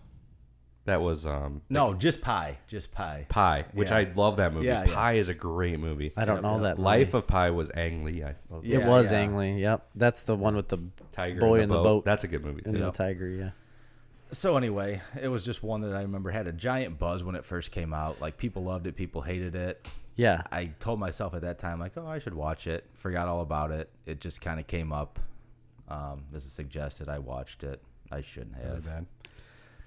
That was No, just Pi. Just Pi. Pi, which Yeah. I love that movie. Yeah, yeah. Pi is a great movie. I don't know yeah. that. Life movie. of Pi was Ang Lee. I love Yeah. It was Ang Lee. Yep, that's the one with the Tiger boy in in the boat. That's a good movie, and too. the tiger. Yeah. So anyway, it was just one that I remember had a giant buzz when it first came out. Like people loved it, people hated it. Yeah. I told myself at that time, like, oh, I should watch it. Forgot all about it. It just kind of came up as a suggested. I watched it. I shouldn't have. Really bad.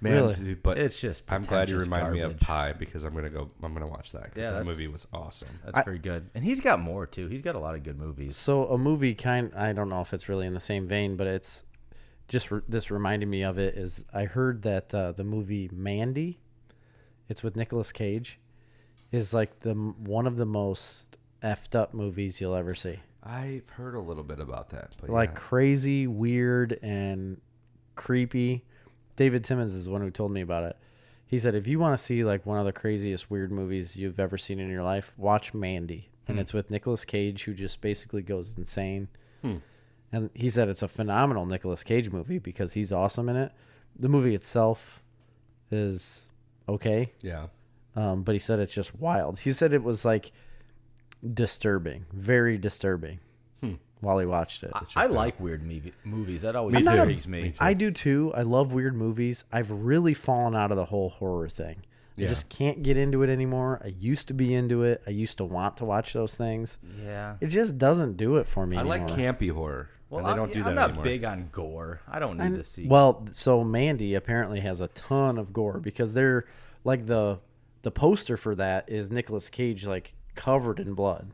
Man, Really? dude, but It's just I'm glad you pretentious reminded me of garbage. Pi because I'm gonna watch that because Yeah, that that's- movie was awesome. That's very good. And he's got more too. He's got a lot of good movies. So a movie I don't know if it's really in the same vein, but it's just this reminded me of it is I heard that the movie Mandy, it's with Nicolas Cage, is like one of the most effed up movies you'll ever see. I've heard a little bit about that, but Like yeah. crazy, weird, and creepy. David Timmons is the one who told me about it. He said, if you want to see like one of the craziest weird movies you've ever seen in your life, watch Mandy. And it's with Nicolas Cage, who just basically goes insane. And he said it's a phenomenal Nicolas Cage movie because he's awesome in it. The movie itself is okay. yeah. But he said it's just wild. He said it was like disturbing, very disturbing while he watched it. I like weird movies. That always Me too. intrigues me. Me too. I do too. I love weird movies. I've really fallen out of the whole horror thing. I Yeah. just can't get into it anymore. I used to be into it. I used to want to watch those things. Yeah. It just doesn't do it for me I anymore. like campy horror. Well, and they don't do that I'm not anymore. big on gore. I don't need to see. Well, so Mandy apparently has a ton of gore because they're like the poster for that is Nicolas Cage like covered in blood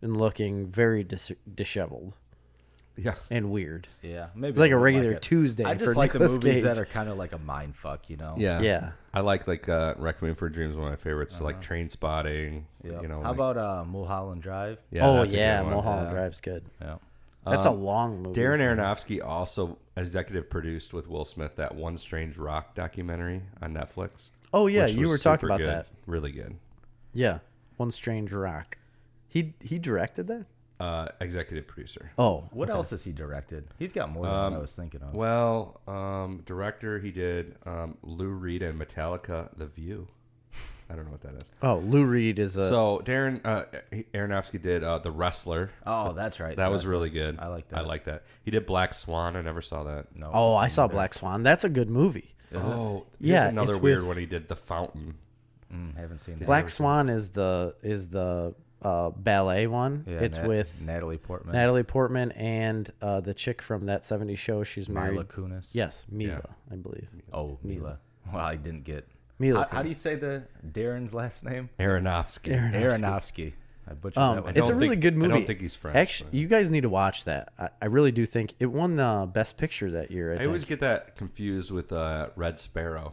and looking very disheveled Yeah. and weird. Yeah, maybe It's like a I would regular it. Tuesday I for just like the Nicolas movies that Cage. are kind of like a mind fuck, you know. Yeah. Yeah. I like Requiem for a Dream is one of my favorites. So like Train Spotting. Yeah. You know. How like- about Mulholland Drive? Yeah, Oh that's a yeah, good one. Mulholland Yeah. Drive's good. Yeah. That's a long movie. Darren Aronofsky also executive produced with Will Smith that One Strange Rock documentary on Netflix. Oh yeah, which you was were talking super about good. that. Really good. Yeah, One Strange Rock. He directed that. Executive producer. Oh, What else has he directed? He's got more than what I was thinking of. Well, director, he did Lou Reed and Metallica, The View. I don't know what that is. oh, Lou Reed is a. So Darren Aronofsky did The Wrestler. Oh, that's right. That was That's- really good. I like that. I like that. He did Black Swan. I never saw that. No. Oh, I saw Black Swan. That's a good movie. Oh, Yeah, Here's another it's weird with- one. He did The Fountain. Haven't seen that. Black Swan is the ballet one. Yeah, it's with Natalie Portman. Natalie Portman and the chick from that '70s show. She's married. Mila Kunis. Yes, Mila, Yeah. I believe. Oh, Mila. Well, I didn't get. Mila. How do you say the Darren's last name? Aronofsky. Aronofsky. I butchered that one. It's a don't really think- good I movie. don't think he's French, Actually, but- you guys need to watch that. I really do think it won Best Picture that year. I I always think. get that confused with Red Sparrow.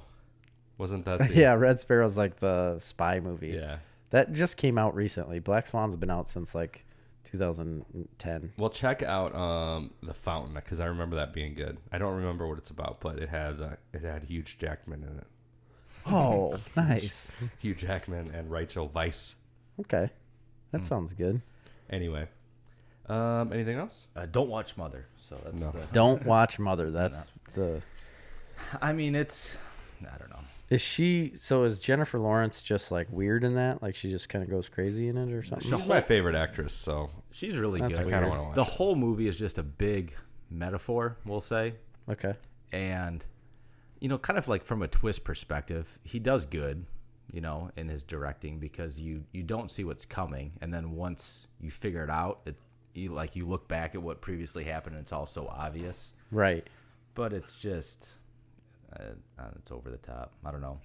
Wasn't that the... Yeah, Red Sparrow's like the spy movie. Yeah. That just came out recently. Black Swan's been out since like 2010. Well, check out The Fountain, because I remember that being good. I don't remember what it's about, but it had Hugh Jackman in it. Oh, nice. Hugh Jackman and Rachel Weisz. Okay, that sounds good. Anyway, anything else? Don't watch Mother. So that's No. Don't watch Mother. That's the. I mean, it's. I don't know. Is Jennifer Lawrence just like weird in that? Like she just kind of goes crazy in it or something? She's my favorite actress, so She's really That's good. I kind of want to watch The it. whole movie is just a big metaphor, we'll say. Okay. And, kind of like from a twist perspective, he does good, in his directing because you don't see what's coming. And then once you figure it out, you look back at what previously happened and it's all so obvious. Right. But it's just, it's over the top. I don't know.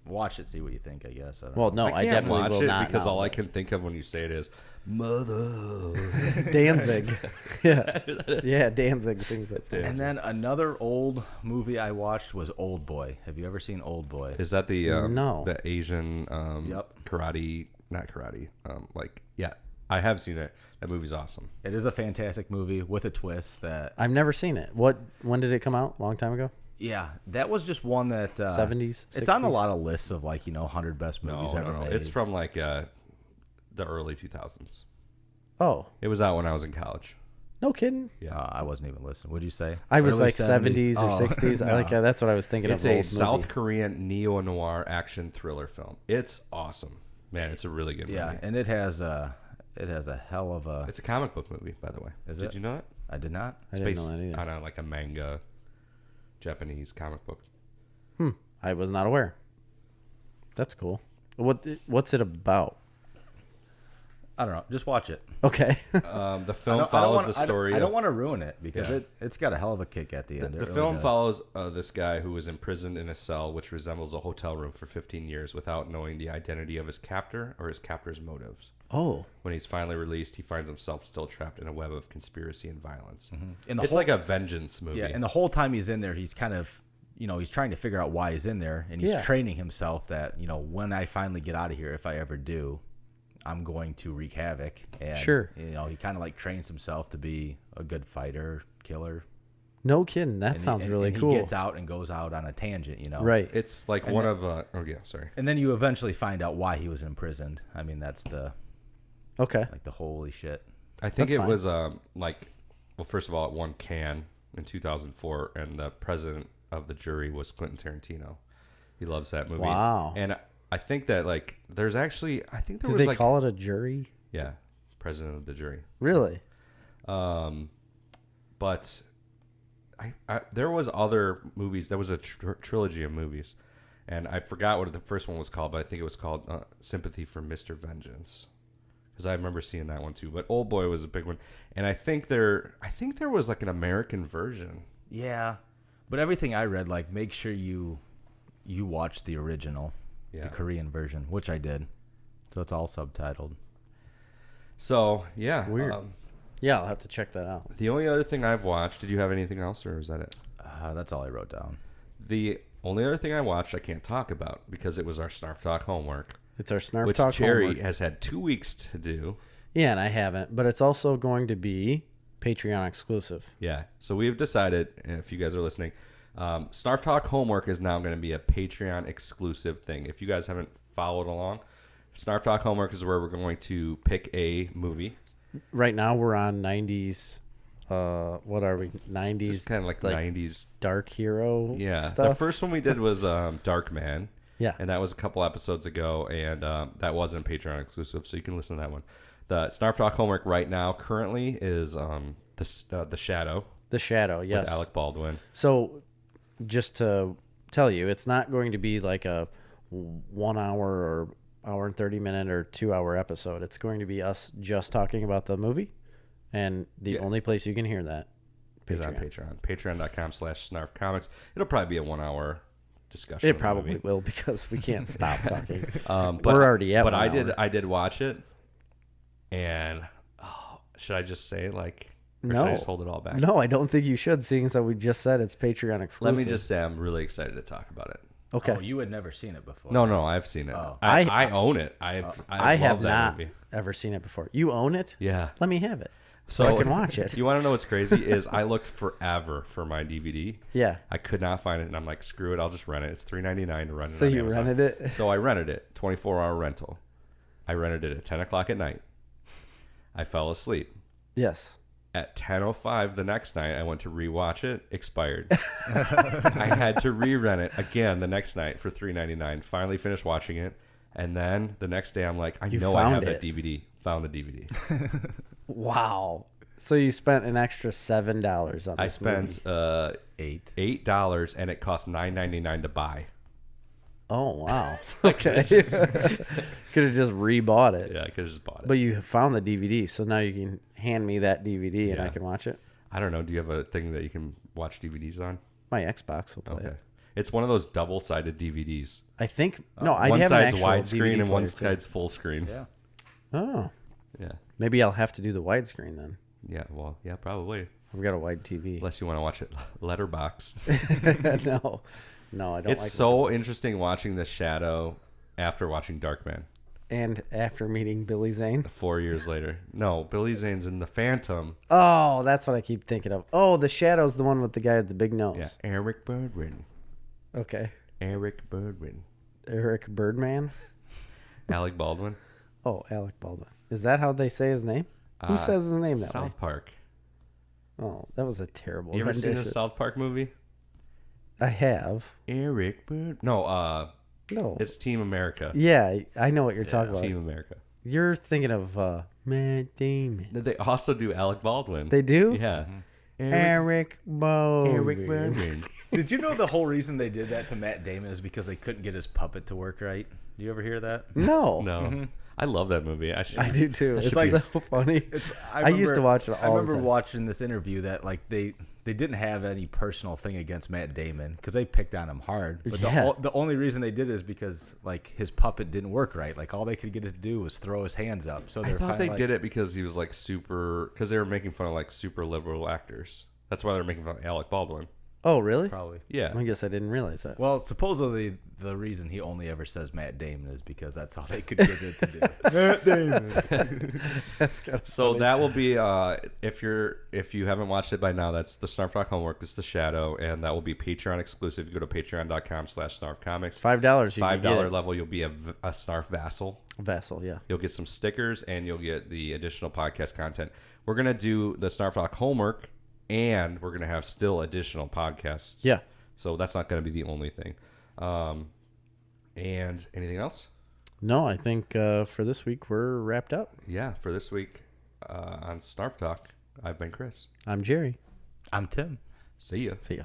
Watch it, see what you think, I guess. I don't know. Well, no, I can't definitely watch will it not because now. all I can think of when you say it is Mother. Danzig. Yeah, Danzig sings that song. And then another old movie I watched was Old Boy. Have you ever seen Old Boy? Is that the No. the Asian Yep. karate? Not karate. I have seen it. That movie's awesome. It is a fantastic movie with a twist that, I've never seen it. When did it come out? Long time ago? yeah, that was just one that 70s, It's on a 60s? lot of lists of 100 best movies ever made. It's from the early 2000s. Oh, It was out when I was in college. no kidding. Yeah. I wasn't even listening. What'd you say? I was Early like 70s or 60s. no. That's what I was thinking It's of. a Old South movie. Korean neo-noir action thriller film. It's awesome. Man, it's a really good Yeah, movie. and it has a hell of a. It's a comic book movie, by the way. Is Did it? you know that? I did not. I It's didn't based know that either. on a manga Japanese comic book. I was not aware. That's cool. What's it about? I don't know. Just watch it. Okay. The film follows the story. I don't of- want to ruin it because Yeah. it's got a hell of a kick at the end. The It really film does. follows this guy who was imprisoned in a cell which resembles a hotel room for 15 years without knowing the identity of his captor or his captor's motives. Oh, When he's finally released, he finds himself still trapped in a web of conspiracy and violence. And the It's whole- like a vengeance movie. Yeah, and the whole time he's in there, he's kind of, he's trying to figure out why he's in there, and he's Yeah. training himself that, when I finally get out of here, if I ever do, I'm going to wreak havoc. And, Sure. he kind of trains himself to be a good fighter, killer. no kidding. That And sounds he, really and cool. He gets out and goes out on a tangent, Right. It's like And one then- of sorry. And then you eventually find out why he was imprisoned. I mean, that's the Okay. the holy shit. I think That's it fine. was well, first of all, it won Cannes in 2004, and the president of the jury was Quentin Tarantino. He loves that movie. Wow. And I think that there's actually there Did was they call it a jury? yeah, president of the jury. Really? But there was other movies. There was a trilogy of movies, and I forgot what the first one was called, but I think it was called Sympathy for Mr. Vengeance, because I remember seeing that one too. But Old Boy was a big one, and I think there was an American version. Yeah, but everything I read, make sure you watch the original, Yeah. the Korean version, which I did. So it's all subtitled. So yeah, Weird. Yeah, I'll have to check that out. The only other thing I've watched. Did you have anything else, or is that it? That's all I wrote down. The only other thing I watched I can't talk about because it was our Snarf Talk homework, It's our Snarf which Talk Cherry homework. has had 2 weeks to do. Yeah, and I haven't, but it's also going to be Patreon exclusive. Yeah. So we've decided, if you guys are listening, Snarf Talk homework is now going to be a Patreon exclusive thing. If you guys haven't followed along, Snarf Talk homework is where we're going to pick a movie. Right now we're on 90s. What are we? 90s. Just kind of like 90s. dark hero. Yeah. Stuff. The first one we did was Dark Man. Yeah. And that was a couple episodes ago, and that wasn't Patreon exclusive, so you can listen to that one. The Snarf Talk homework right now currently is The Shadow The Shadow. Yes. with Alec Baldwin. So, just to tell you, it's not going to be like a 1 hour or hour and 30 minute or 2 hour episode. It's going to be us just talking about the movie, and the only place you can hear that Is on Patreon. Patreon.com/snarfcomics. It'll probably be a 1 hour discussion. It of the probably movie. will because we can't stop talking. But, We're already at But 1 hour. I did watch it, and should I just say or should No. I just hold it all back? No, I don't think you should, seeing as we just said it's Patreon exclusive. Let me just say I'm really excited to talk about it. Okay. Oh, you had never seen it before. No, I've seen it. Oh. I own it. I I love have that not. movie. ever seen it before. You own it? Yeah. Let me have it. So I can watch it. You want to know what's crazy is I looked forever for my DVD. Yeah. I could not find it, and I'm like, screw it, I'll just rent it. It's $3.99 to rent it. So on you Amazon. rented it? So I rented it, 24-hour rental. I rented it at 10 o'clock at night. I fell asleep. Yes. At 10:05 the next night, I went to rewatch it. Expired. I had to re-rent it again the next night for $3.99. Finally finished watching it, and then the next day I'm like, I know I have that DVD. Found the DVD. Wow. So you spent an extra $7 on this I spent movie. $8, and it cost $9.99 to buy. Oh, wow. Okay. Could have just rebought it. Yeah, I could have just bought it. But you found the DVD, so now you can hand me that DVD and I can watch it. I don't know. Do you have a thing that you can watch DVDs on? My Xbox will play it. It's one of those double-sided DVDs. I think no. I one have an side's actual widescreen DVD and one player, too. side's full screen. Yeah. Oh, Yeah. maybe I'll have to do the widescreen then. Yeah. Well, yeah, probably. I've got a wide TV. Unless you want to watch it letterboxed. No, I don't. It's like so interesting watching The Shadow after watching Darkman. And after meeting Billy Zane. 4 years later. No, Billy Zane's in The Phantom. Oh, that's what I keep thinking of. Oh, The Shadow's the one with the guy with the big nose. Yeah, Eric Burdwin. Okay. Eric Burdwin. Eric Birdman. Alec Baldwin. Oh, Alec Baldwin. Is that how they say his name? Who says his name that way? South Park. Oh, that was a terrible You ever rendition. seen a South Park movie? I have. Eric Bird. No, No. it's Team America. Yeah, I know what you're talking about. Team America. You're thinking of Matt Damon. They also do Alec Baldwin. They do? Yeah. Eric Baldwin. Eric Baldwin. Did you know the whole reason they did that to Matt Damon is because they couldn't get his puppet to work right? Do you ever hear that? No. No. I love that movie. I do too. It's should like be- so funny. I remember- used to watch it all I remember the time. watching this interview that like they didn't have any personal thing against Matt Damon because they picked on him hard. But Yeah. the only reason they did it is because like his puppet didn't work right. Like all they could get it to do was throw his hands up. So I they're thought they like, did it because he was like super, because they were making fun of like super liberal actors. That's why they're making fun of Alec Baldwin. Oh, really? probably. Yeah. I guess I didn't realize that. Well, supposedly the reason he only ever says Matt Damon is because that's all they could get it to do. Matt Damon. That's kind of So that will be if you haven't watched it by now, that's the Snarf Rock Homework. This is The Shadow, and that will be Patreon exclusive. You go to patreon.com/snarfcomics. $5. You can get $5 it. level, you'll be a Snarf vassal. Vassal, yeah. You'll get some stickers, and you'll get the additional podcast content. We're gonna do the Snarf Rock Homework, and we're gonna have still additional podcasts. Yeah. So that's not gonna be the only thing. And anything else? No, I think for this week we're wrapped up. Yeah, for this week on Snarf Talk, I've been Chris. I'm Jerry. I'm Tim. See ya. See ya.